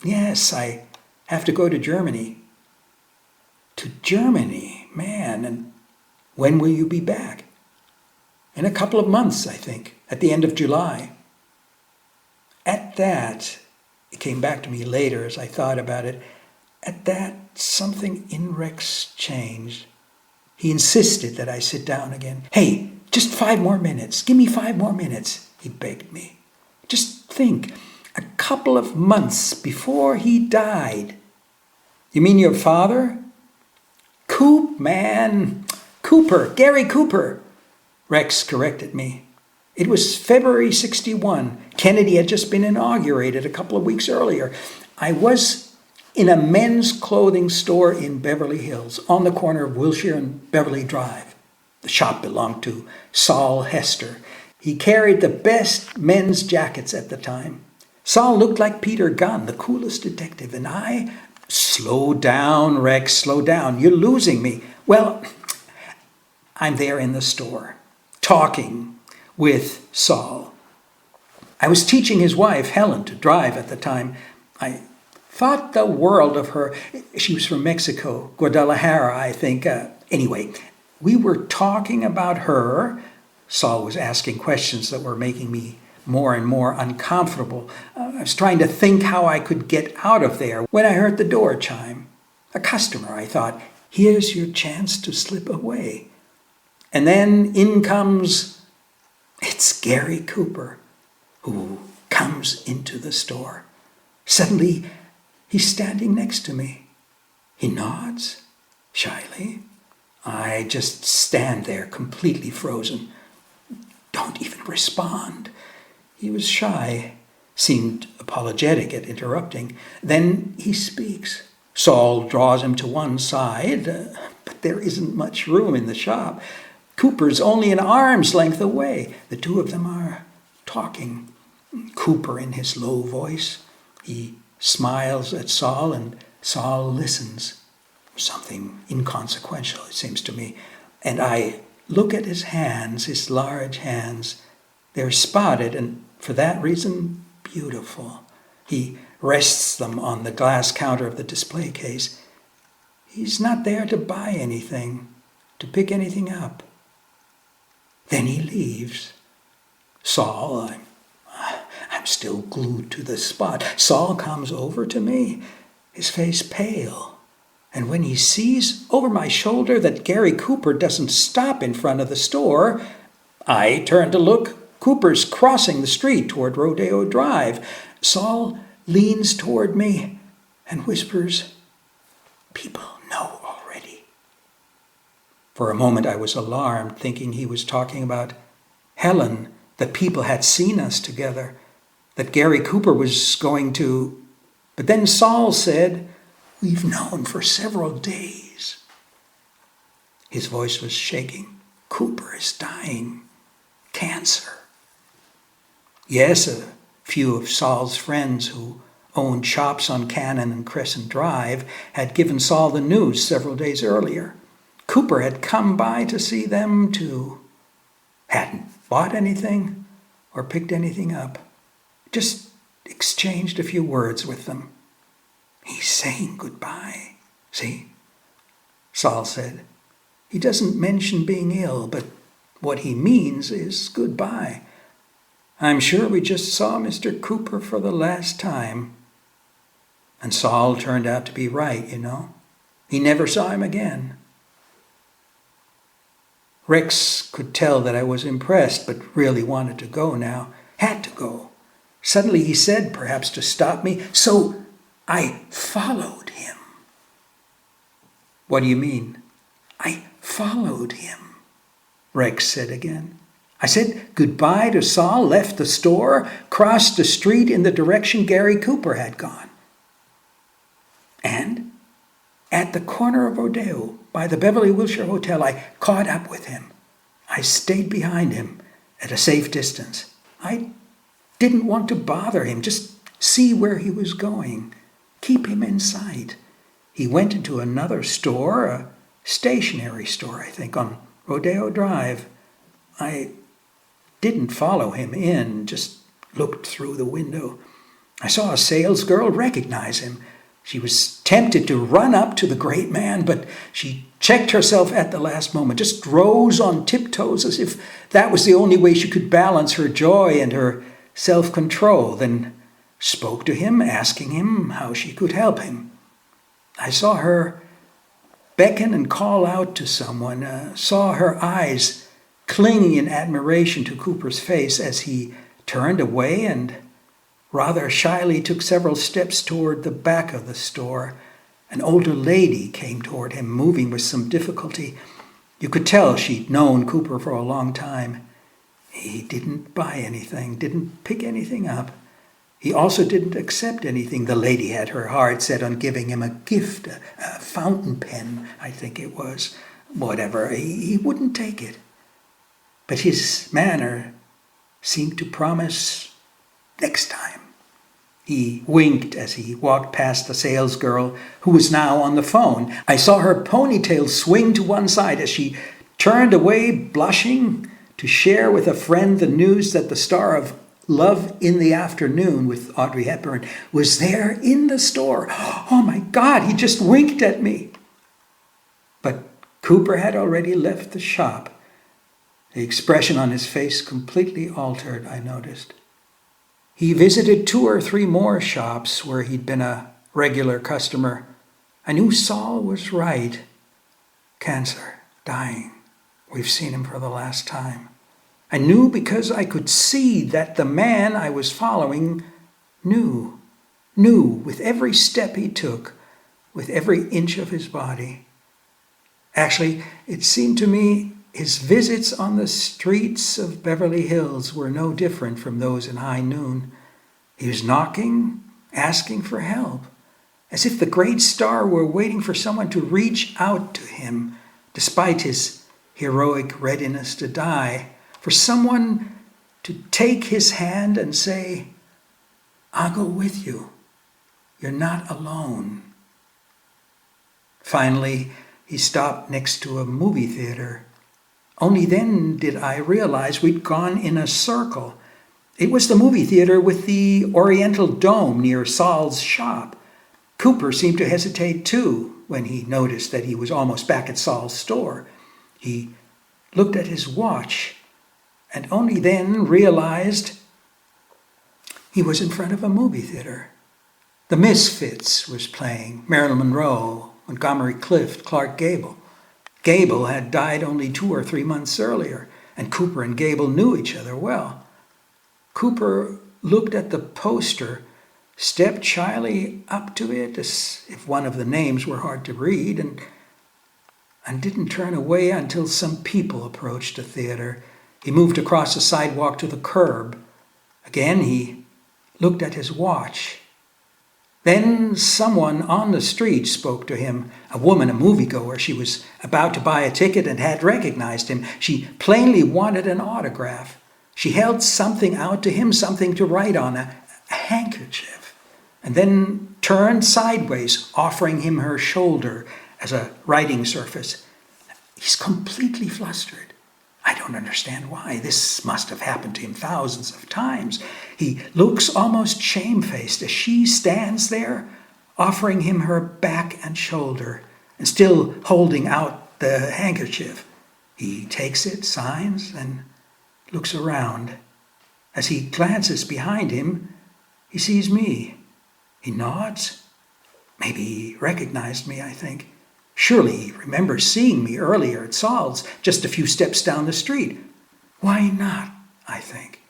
Yes, I have to go to Germany. To Germany? Man, and when will you be back? In a couple of months, I think, at the end of July. At that, it came back to me later as I thought about it, at that, something in Rex changed. He insisted that I sit down again. Hey, just 5 more minutes. Give me 5 more minutes, he begged me. Just think, a couple of months before he died. You mean your father? Coop, man. Cooper, Gary Cooper. Rex corrected me. It was February 61. Kennedy had just been inaugurated a couple of weeks earlier. I was in a men's clothing store in Beverly Hills, on the corner of Wilshire and Beverly Drive. The shop belonged to Saul Hester. He carried the best men's jackets at the time. Saul looked like Peter Gunn, the coolest detective, and I... Slow down, Rex, slow down. You're losing me. Well, I'm there in the store, talking with Saul. I was teaching his wife, Helen, to drive at the time. I thought the world of her. She was from Mexico, Guadalajara, I think. Anyway, we were talking about her. Saul was asking questions that were making me more and more uncomfortable. I was trying to think how I could get out of there when I heard the door chime. A customer, I thought. Here's your chance to slip away. And then in comes... It's Gary Cooper, who comes into the store. Suddenly, he's standing next to me. He nods, shyly. I just stand there, completely frozen. Don't even respond. He was shy, seemed apologetic at interrupting. Then he speaks. Saul draws him to one side, but there isn't much room in the shop. Cooper's only an arm's length away. The two of them are talking. Cooper in his low voice. He smiles at Saul, and Saul listens. Something inconsequential, it seems to me. And I look at his hands, his large hands. They're spotted, and for that reason, beautiful. He rests them on the glass counter of the display case. He's not there to buy anything, to pick anything up. Then he leaves. Saul, I'm still glued to the spot. Saul comes over to me, his face pale. And when he sees over my shoulder that Gary Cooper doesn't stop in front of the store, I turn to look. Cooper's crossing the street toward Rodeo Drive. Saul leans toward me and whispers, "People know already." For a moment I was alarmed, thinking he was talking about Helen, that people had seen us together, that Gary Cooper was going to... But then Saul said, "We've known for several days." His voice was shaking. "Cooper is dying. Cancer." Yes, a few of Saul's friends who owned shops on Cannon and Crescent Drive had given Saul the news several days earlier. Cooper had come by to see them too. Hadn't bought anything or picked anything up. Just exchanged a few words with them. "He's saying goodbye, see?" Saul said. "He doesn't mention being ill, but what he means is goodbye. I'm sure we just saw Mr. Cooper for the last time." And Saul turned out to be right, you know. He never saw him again. Rex could tell that I was impressed, but really wanted to go now. Had to go. Suddenly he said, perhaps to stop me, "So I followed him." "What do you mean?" "I followed him. Rex said again. I said goodbye to Saul, left the store, crossed the street in the direction Gary Cooper had gone. And at the corner of Rodeo, by the Beverly Wilshire Hotel, I caught up with him. I stayed behind him at a safe distance. I didn't want to bother him, just see where he was going, keep him in sight. He went into another store, a stationery store, I think, on Rodeo Drive. I didn't follow him in, just looked through the window. I saw a salesgirl recognize him. She was tempted to run up to the great man, but she checked herself at the last moment, just rose on tiptoes as if that was the only way she could balance her joy and her self-control, then spoke to him, asking him how she could help him. I saw her beckon and call out to someone, saw her eyes clinging in admiration to Cooper's face as he turned away and rather shyly took several steps toward the back of the store. An older lady came toward him, moving with some difficulty. You could tell she'd known Cooper for a long time. He didn't buy anything, didn't pick anything up. He also didn't accept anything. The lady had her heart set on giving him a gift, a fountain pen, I think it was. Whatever, he wouldn't take it. But his manner seemed to promise next time. He winked as he walked past the salesgirl, who was now on the phone. I saw her ponytail swing to one side as she turned away, blushing, to share with a friend the news that the star of Love in the Afternoon with Audrey Hepburn was there in the store. Oh my God, he just winked at me. But Cooper had already left the shop. The expression on his face completely altered, I noticed. He visited 2 or 3 more shops where he'd been a regular customer. I knew Saul was right. Cancer, dying. We've seen him for the last time. I knew because I could see that the man I was following knew with every step he took, with every inch of his body. Actually, it seemed to me his visits on the streets of Beverly Hills were no different from those in high noon. He was knocking, asking for help, as if the great star were waiting for someone to reach out to him, despite his heroic readiness to die, for someone to take his hand and say, I'll go with you. You're not alone. Finally, he stopped next to a movie theater. Only then did I realize we'd gone in a circle. It was the movie theater with the Oriental Dome near Saul's shop. Cooper seemed to hesitate too when he noticed that he was almost back at Saul's store. He looked at his watch and only then realized he was in front of a movie theater. The Misfits was playing, Marilyn Monroe, Montgomery Clift, Clark Gable. Gable had died only 2 or 3 months earlier, and Cooper and Gable knew each other well. Cooper looked at the poster, stepped shyly up to it as if one of the names were hard to read, and didn't turn away until some people approached the theater. He moved across the sidewalk to the curb. Again, he looked at his watch. Then someone on the street spoke to him, a woman, a moviegoer. She was about to buy a ticket and had recognized him. She plainly wanted an autograph. She held something out to him, something to write on, a handkerchief, and then turned sideways, offering him her shoulder as a writing surface. He's completely flustered. I don't understand why. This must have happened to him thousands of times. He looks almost shamefaced as she stands there, offering him her back and shoulder, and still holding out the handkerchief. He takes it, signs, and looks around. As he glances behind him, he sees me. He nods. Maybe he recognized me, I think. Surely he remembers seeing me earlier at Saul's, just a few steps down the street. Why not, I think.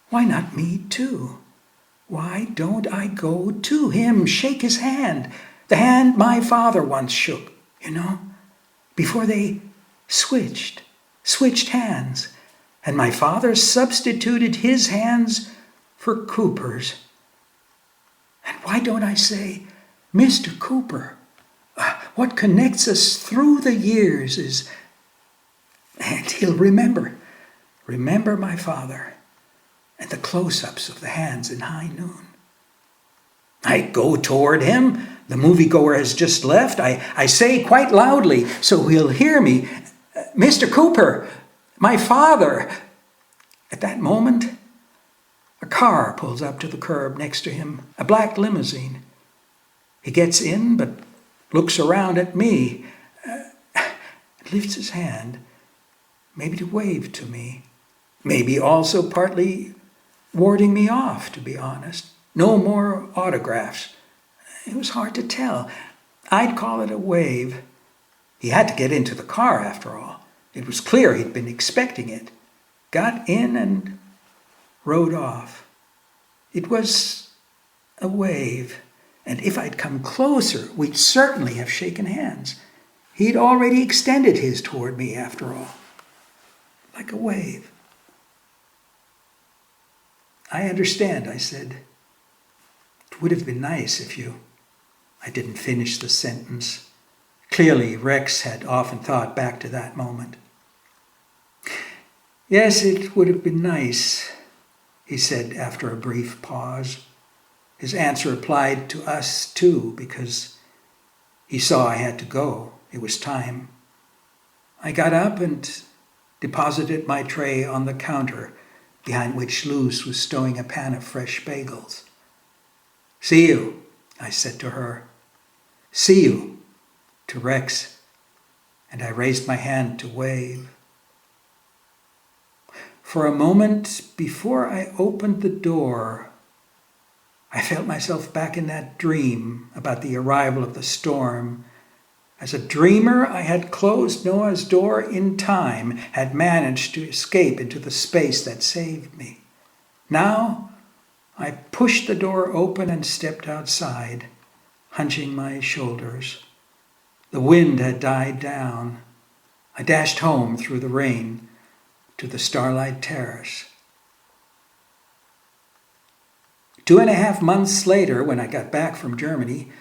Why not me too? Why don't I go to him, shake his hand, the hand my father once shook, before they switched, switched hands, and my father substituted his hands for Cooper's. And why don't I say, Mr. Cooper? What connects us through the years is, and he'll remember my father, and the close-ups of the hands in high noon. I go toward him. The moviegoer has just left. I say quite loudly so he'll hear me, Mr. Cooper, my father. At that moment, a car pulls up to the curb next to him, a black limousine. He gets in, but looks around at me, lifts his hand, maybe to wave to me, maybe also partly warding me off, to be honest. No more autographs. It was hard to tell. I'd call it a wave. He had to get into the car, after all. It was clear he'd been expecting it. Got in and rode off. It was a wave, and if I'd come closer, we'd certainly have shaken hands. He'd already extended his toward me, after all. Like a wave. I understand, I said. It would have been nice if you... I didn't finish the sentence. Clearly, Rex had often thought back to that moment. Yes, it would have been nice, he said after a brief pause. His answer applied to us too, because he saw I had to go. It was time. I got up and deposited my tray on the counter, behind which Luz was stowing a pan of fresh bagels. See you, I said to her. See you, to Rex, and I raised my hand to wave. For a moment before I opened the door, I felt myself back in that dream about the arrival of the storm. As a dreamer, I had closed Noah's door in time, had managed to escape into the space that saved me. Now, I pushed the door open and stepped outside, hunching my shoulders. The wind had died down. I dashed home through the rain to the Starlight Terrace. 2.5 months later, when I got back from Germany,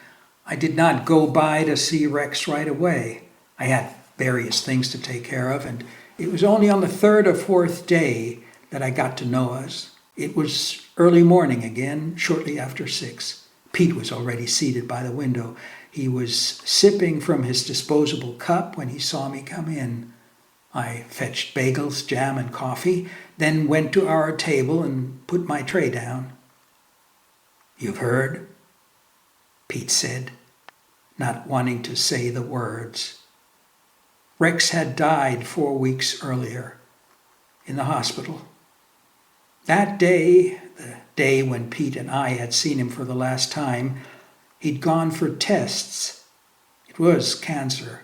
I did not go by to see Rex right away. I had various things to take care of, and it was only on the 3rd or 4th day that I got to Noah's. It was early morning again, shortly after 6. Pete was already seated by the window. He was sipping from his disposable cup when he saw me come in. I fetched bagels, jam, and coffee, then went to our table and put my tray down. You've heard? Pete said, not wanting to say the words. Rex had died 4 weeks earlier in the hospital. That day, the day when Pete and I had seen him for the last time, he'd gone for tests. It was cancer.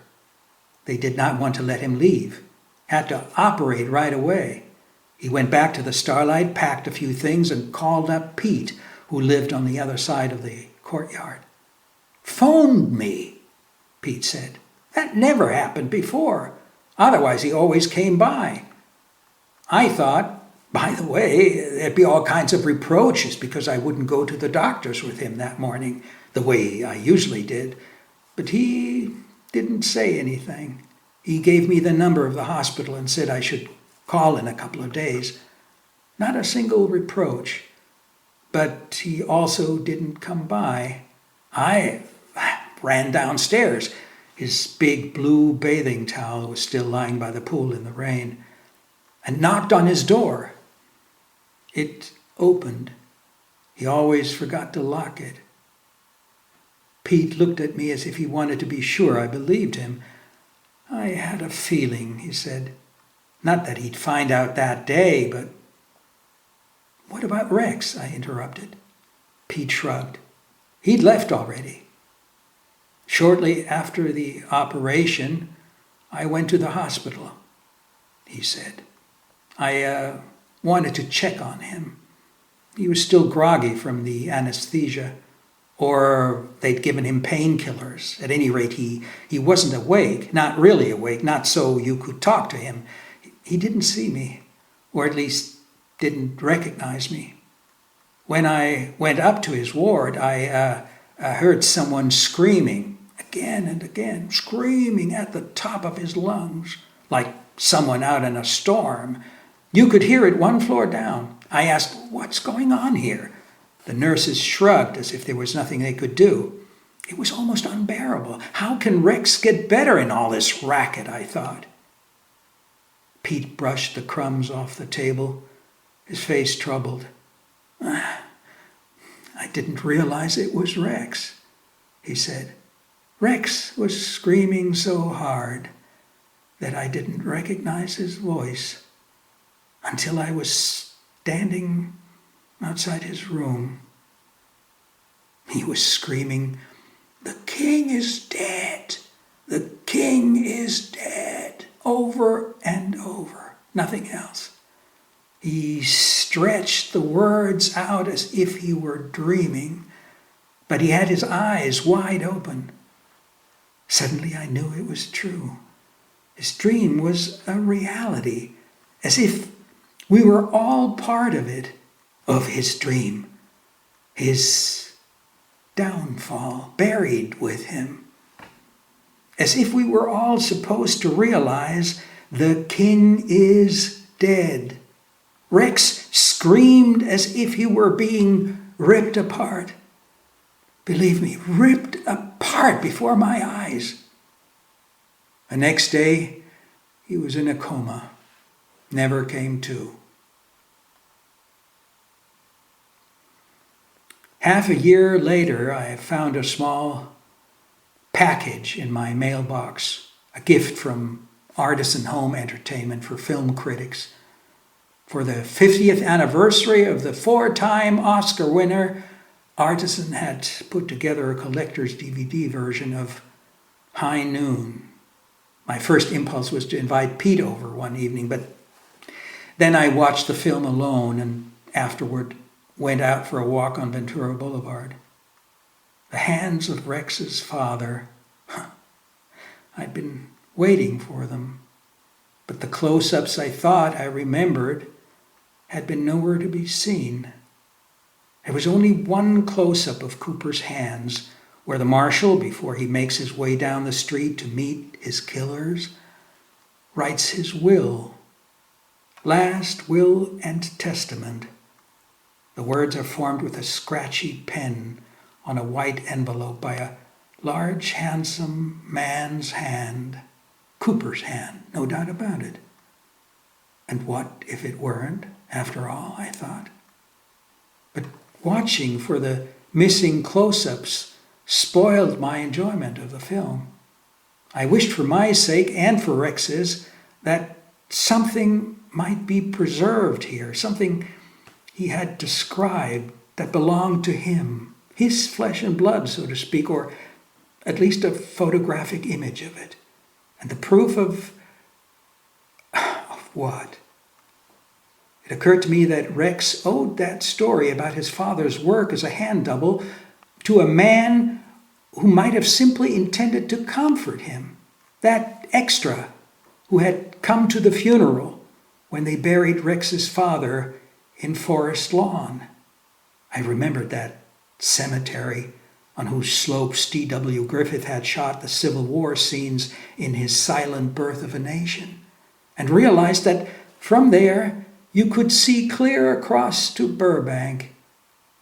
They did not want to let him leave. Had to operate right away. He went back to the Starlight, packed a few things, and called up Pete, who lived on the other side of the courtyard. Phoned me, Pete said. That never happened before. Otherwise, he always came by. I thought, by the way, there'd be all kinds of reproaches because I wouldn't go to the doctor's with him that morning, the way I usually did. But he didn't say anything. He gave me the number of the hospital and said I should call in a couple of days. Not a single reproach. But he also didn't come by. I ran downstairs. His big blue bathing towel was still lying by the pool in the rain, and knocked on his door. It opened. He always forgot to lock it. Pete looked at me as if he wanted to be sure I believed him. I had a feeling, he said. Not that he'd find out that day, but... What about Rex? I interrupted. Pete shrugged. He'd left already. Shortly after the operation, I went to the hospital, he said. I wanted to check on him. He was still groggy from the anesthesia, or they'd given him painkillers. At any rate, he wasn't awake, not really awake, not so you could talk to him. he didn't see me, or at least didn't recognize me. When I went up to his ward, I heard someone screaming again and again, screaming at the top of his lungs, like someone out in a storm. You could hear it one floor down. I asked, "What's going on here?" The nurses shrugged as if there was nothing they could do. It was almost unbearable. How can Rex get better in all this racket, I thought. Pete brushed the crumbs off the table, his face troubled. "I didn't realize it was Rex," he said. "Rex was screaming so hard that I didn't recognize his voice until I was standing outside his room. He was screaming, 'The king is dead! The king is dead!' over and over, nothing else. He stretched the words out as if he were dreaming, but he had his eyes wide open. Suddenly I knew it was true. His dream was a reality, as if we were all part of it, of his dream, his downfall buried with him. As if we were all supposed to realize the king is dead. Rex screamed as if he were being ripped apart. Believe me, ripped apart before my eyes. The next day, he was in a coma, never came to. Half a year later, I found a small package in my mailbox, a gift from Artisan Home Entertainment for film critics. For the 50th anniversary of the 4-time Oscar winner, Artisan had put together a collector's DVD version of High Noon. My first impulse was to invite Pete over one evening, but then I watched the film alone and afterward went out for a walk on Ventura Boulevard. The hands of Rex's father, I'd been waiting for them, but the close-ups I thought I remembered had been nowhere to be seen. There was only one close-up of Cooper's hands, where the marshal, before he makes his way down the street to meet his killers, writes his will, last will and testament. The words are formed with a scratchy pen on a white envelope by a large, handsome man's hand. Cooper's hand, no doubt about it. And what if it weren't, after all, I thought. But watching for the missing close-ups spoiled my enjoyment of the film. I wished for my sake and for Rex's that something might be preserved here, something he had described that belonged to him, his flesh and blood, so to speak, or at least a photographic image of it. And the proof of what? It occurred to me that Rex owed that story about his father's work as a hand double to a man who might have simply intended to comfort him, that extra who had come to the funeral when they buried Rex's father in Forest Lawn. I remembered that cemetery on whose slopes D.W. Griffith had shot the Civil War scenes in his Silent Birth of a Nation, and realized that from there you could see clear across to Burbank,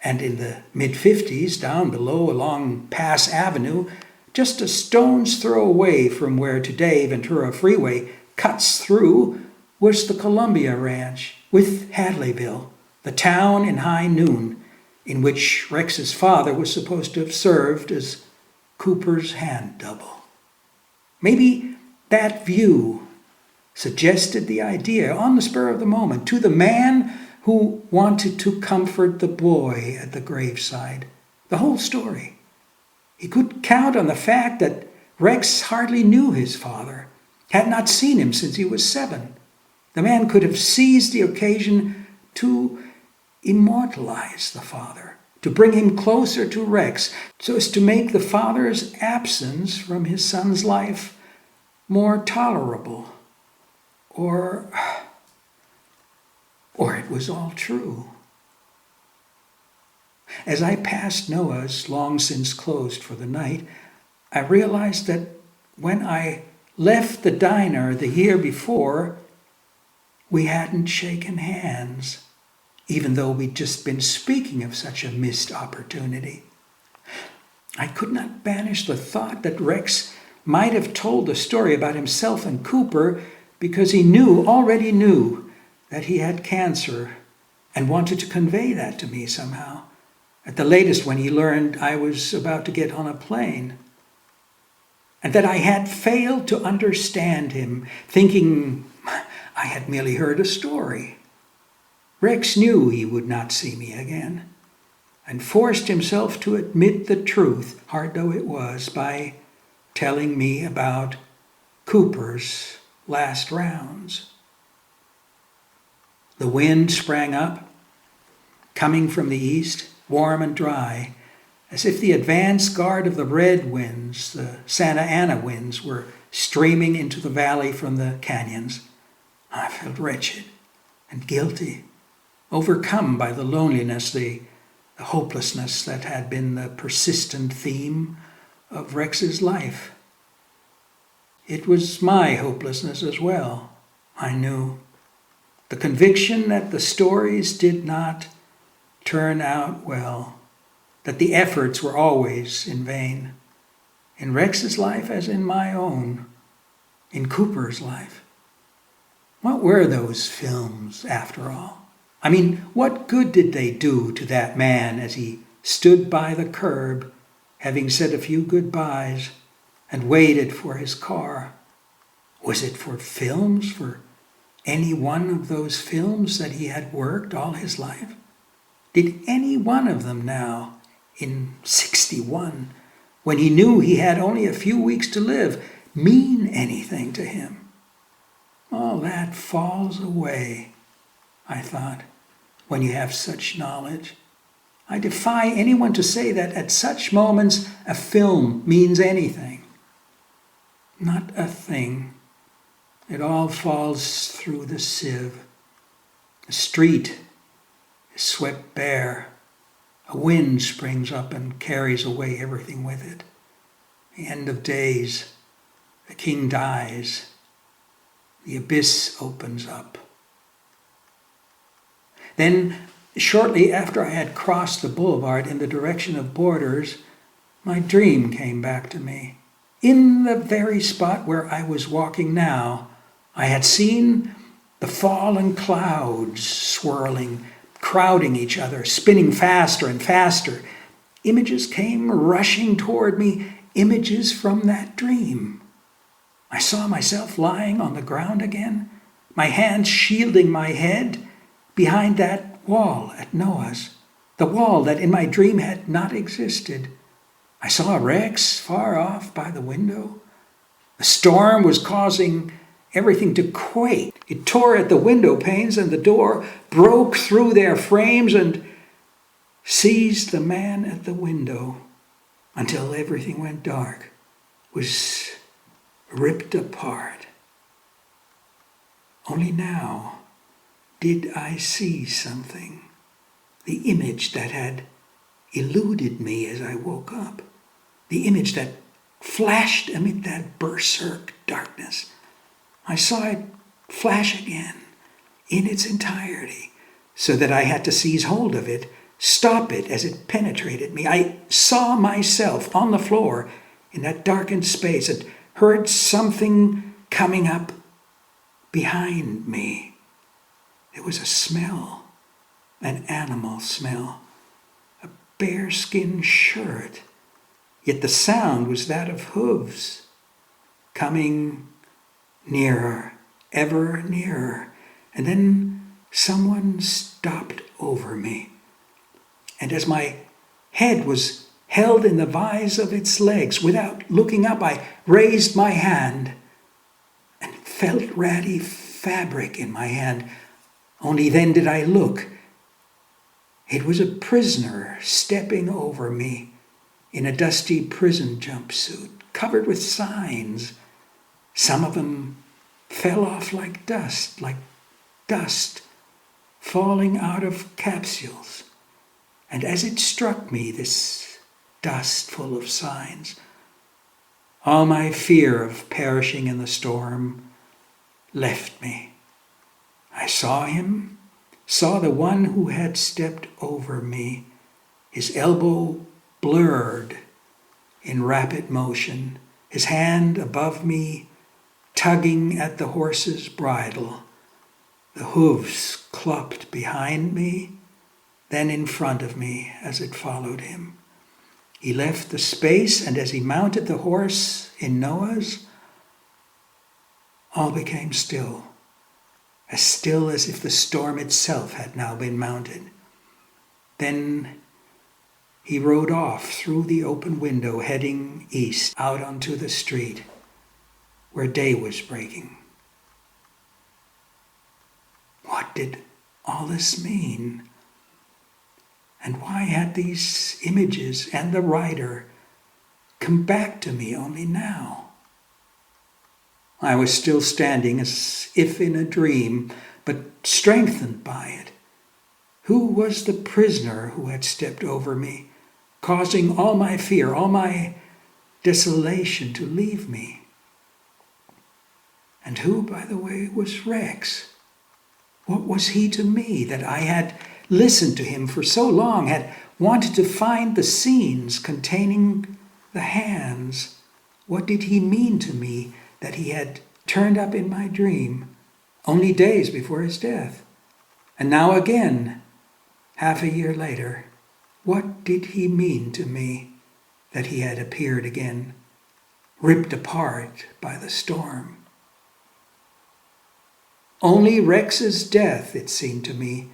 and in the mid-50s, down below along Pass Avenue, just a stone's throw away from where today Ventura Freeway cuts through, was the Columbia Ranch with Hadleyville, the town in High Noon, in which Rex's father was supposed to have served as Cooper's hand double. Maybe that view suggested the idea on the spur of the moment to the man who wanted to comfort the boy at the graveside. The whole story. He could count on the fact that Rex hardly knew his father, had not seen him since he was 7. The man could have seized the occasion to immortalize the father, to bring him closer to Rex, so as to make the father's absence from his son's life more tolerable, Or it was all true. As I passed Noah's, long since closed for the night, I realized that when I left the diner the year before, we hadn't shaken hands, even though we'd just been speaking of such a missed opportunity. I could not banish the thought that Rex might have told the story about himself and Cooper because he already knew that he had cancer and wanted to convey that to me somehow, at the latest when he learned I was about to get on a plane, and that I had failed to understand him, thinking I had merely heard a story. Rex knew he would not see me again, and forced himself to admit the truth, hard though it was, by telling me about Cooper's last rounds. The wind sprang up, coming from the east, warm and dry, as if the advance guard of the red winds, the Santa Ana winds, were streaming into the valley from the canyons. I felt wretched and guilty, overcome by the loneliness, the hopelessness that had been the persistent theme of Rex's life. It was my hopelessness as well, I knew. The conviction that the stories did not turn out well, that the efforts were always in vain, in Rex's life as in my own, in Cooper's life. What were those films, after all? I mean, what good did they do to that man as he stood by the curb, having said a few goodbyes, and waited for his car? Was it for films, for any one of those films that he had worked all his life? Did any one of them now, in 61, when he knew he had only a few weeks to live, mean anything to him? All that falls away, I thought, when you have such knowledge. I defy anyone to say that at such moments a film means anything. Not a thing. It all falls through the sieve. The street is swept bare. A wind springs up and carries away everything with it. The end of days. The king dies. The abyss opens up. Then, shortly after I had crossed the boulevard in the direction of Borders, my dream came back to me. In the very spot where I was walking now, I had seen the fallen clouds swirling, crowding each other, spinning faster and faster. Images came rushing toward me, images from that dream. I saw myself lying on the ground again, my hands shielding my head behind that wall at Noah's, the wall that in my dream had not existed. I saw Rex far off by the window. The storm was causing everything to quake. It tore at the window panes, and the door broke through their frames and seized the man at the window until everything went dark, was ripped apart. Only now did I see something, the image that had eluded me as I woke up, the image that flashed amid that berserk darkness. I saw it flash again in its entirety, so that I had to seize hold of it, stop it as it penetrated me. I saw myself on the floor in that darkened space and heard something coming up behind me. It was a smell, an animal smell, a bearskin shirt, yet the sound was that of hooves, coming nearer, ever nearer. And then someone stopped over me. And as my head was held in the vise of its legs, without looking up, I raised my hand and felt ratty fabric in my hand. Only then did I look. It was a prisoner stepping over me in a dusty prison jumpsuit, covered with signs, some of them fell off like dust falling out of capsules. And as it struck me, this dust full of signs, all my fear of perishing in the storm left me. I saw him, saw the one who had stepped over me, his elbow blurred in rapid motion, his hand above me tugging at the horse's bridle. The hooves clopped behind me, then in front of me as it followed him. He left the space, and as he mounted the horse in Noah's, all became still as if the storm itself had now been mounted. Then he rode off through the open window, heading east, out onto the street where day was breaking. What did all this mean? And why had these images and the writer come back to me only now? I was still standing as if in a dream, but strengthened by it. Who was the prisoner who had stepped over me, causing all my fear, all my desolation to leave me? And who, by the way, was Rex? What was he to me that I had listened to him for so long, had wanted to find the scenes containing the hands? What did he mean to me that he had turned up in my dream only days before his death? And now again, half a year later, what did he mean to me that he had appeared again, ripped apart by the storm? Only Rex's death, it seemed to me,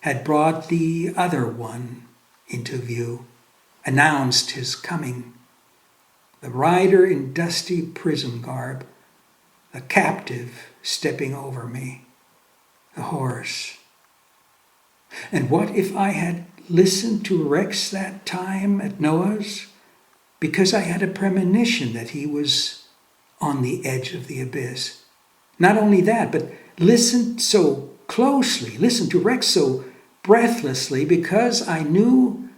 had brought the other one into view, announced his coming. The rider in dusty prison garb, the captive stepping over me, the horse. And what if I had listened to Rex that time at Noah's because I had a premonition that he was on the edge of the abyss? Not only that, but listened so closely, listened to Rex so breathlessly because I knew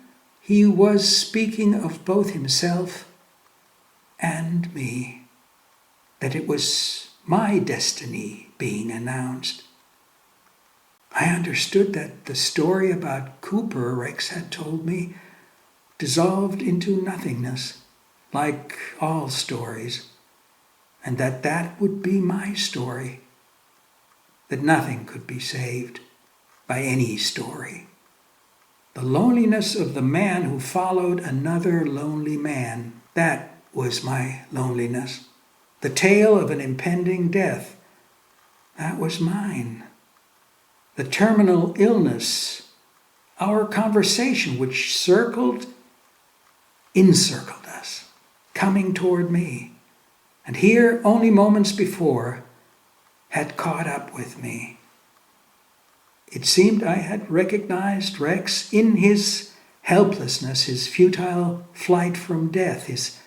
he was speaking of both himself and me, that it was my destiny being announced. I understood that the story about Cooper Rex had told me dissolved into nothingness, like all stories, and that would be my story, that nothing could be saved by any story. The loneliness of the man who followed another lonely man, that was my loneliness. The tale of an impending death, that was mine. The terminal illness, our conversation which encircled us, coming toward me, and here only moments before had caught up with me. It seemed I had recognized Rex in his helplessness, his futile flight from death, his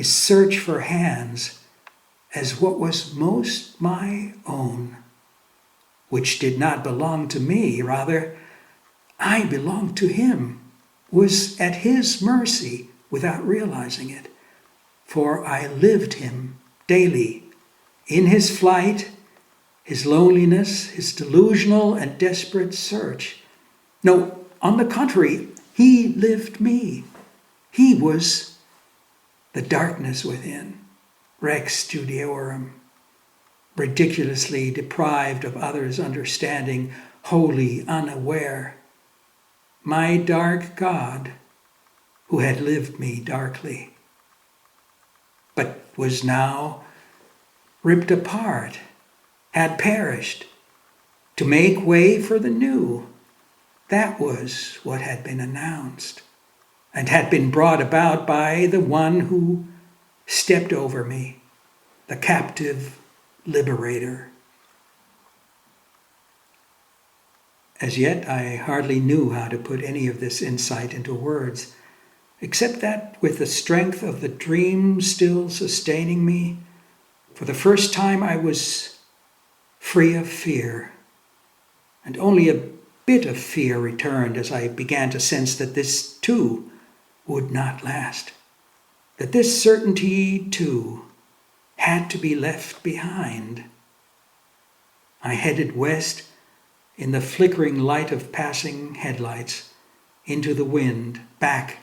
search for hands, as what was most my own, which did not belong to me. Rather, I belonged to him, was at his mercy without realizing it, for I lived him daily in his flight, his loneliness, his delusional and desperate search. No, on the contrary, he lived me. He was the darkness within, Rex Judiorum, ridiculously deprived of others' understanding, wholly unaware. My dark God, who had lived me darkly, but was now ripped apart, had perished, to make way for the new. That was what had been announced, and had been brought about by the one who stepped over me, the captive liberator. As yet, I hardly knew how to put any of this insight into words, except that with the strength of the dream still sustaining me, for the first time I was free of fear. And only a bit of fear returned as I began to sense that this too would not last. That this certainty too had to be left behind. I headed west in the flickering light of passing headlights, into the wind, back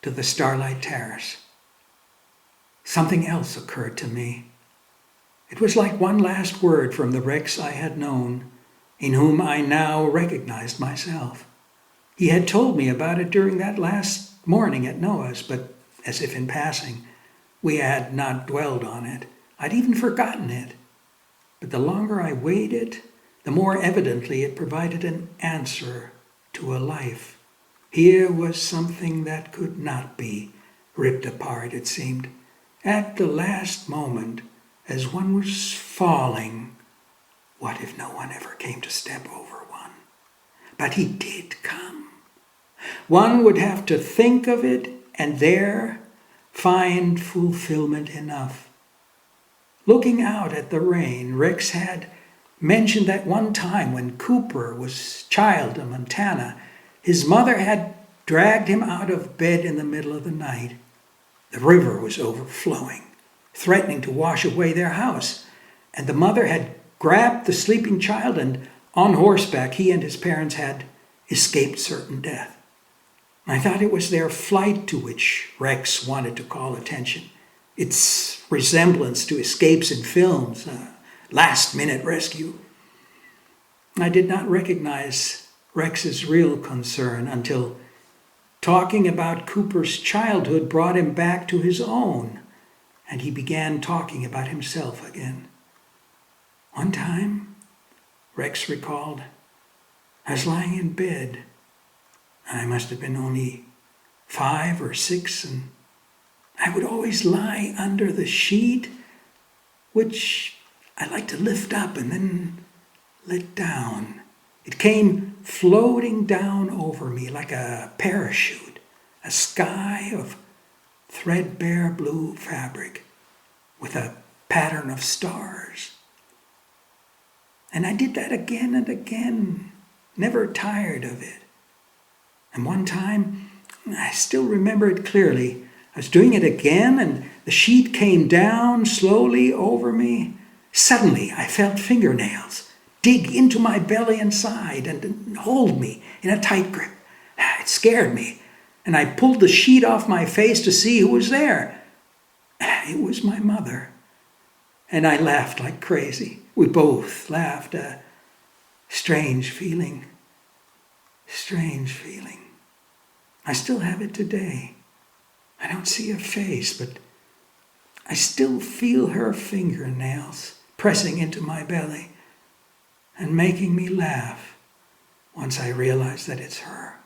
to the Starlight Terrace. Something else occurred to me. It was like one last word from the Rex I had known, in whom I now recognized myself. He had told me about it during that last morning at Noah's, but as if in passing, we had not dwelled on it. I'd even forgotten it. But the longer I waited, the more evidently it provided an answer to a life. Here was something that could not be ripped apart, it seemed. At the last moment, as one was falling, what if no one ever came to step over one? But he did come. One would have to think of it and there find fulfillment enough. Looking out at the rain, Rex had mentioned that one time when Cooper was child in Montana, his mother had dragged him out of bed in the middle of the night. The river was overflowing, threatening to wash away their house, and the mother had grabbed the sleeping child, and on horseback he and his parents had escaped certain death. I thought it was their flight to which Rex wanted to call attention. Its resemblance to escapes in films, a last-minute rescue. I did not recognize Rex's real concern until talking about Cooper's childhood brought him back to his own, and he began talking about himself again. One time, Rex recalled, I was lying in bed. I must have been only 5 or 6, and I would always lie under the sheet, which I liked to lift up and then let down. It came floating down over me like a parachute, a sky of threadbare blue fabric with a pattern of stars. And I did that again and again, never tired of it. And one time, I still remember it clearly, I was doing it again and the sheet came down slowly over me. Suddenly, I felt fingernails dig into my belly and side and hold me in a tight grip. It scared me, and I pulled the sheet off my face to see who was there. It was my mother, and I laughed like crazy. We both laughed, a strange feeling. I still have it today. I don't see her face, but I still feel her fingernails pressing into my belly and making me laugh once I realize that it's her.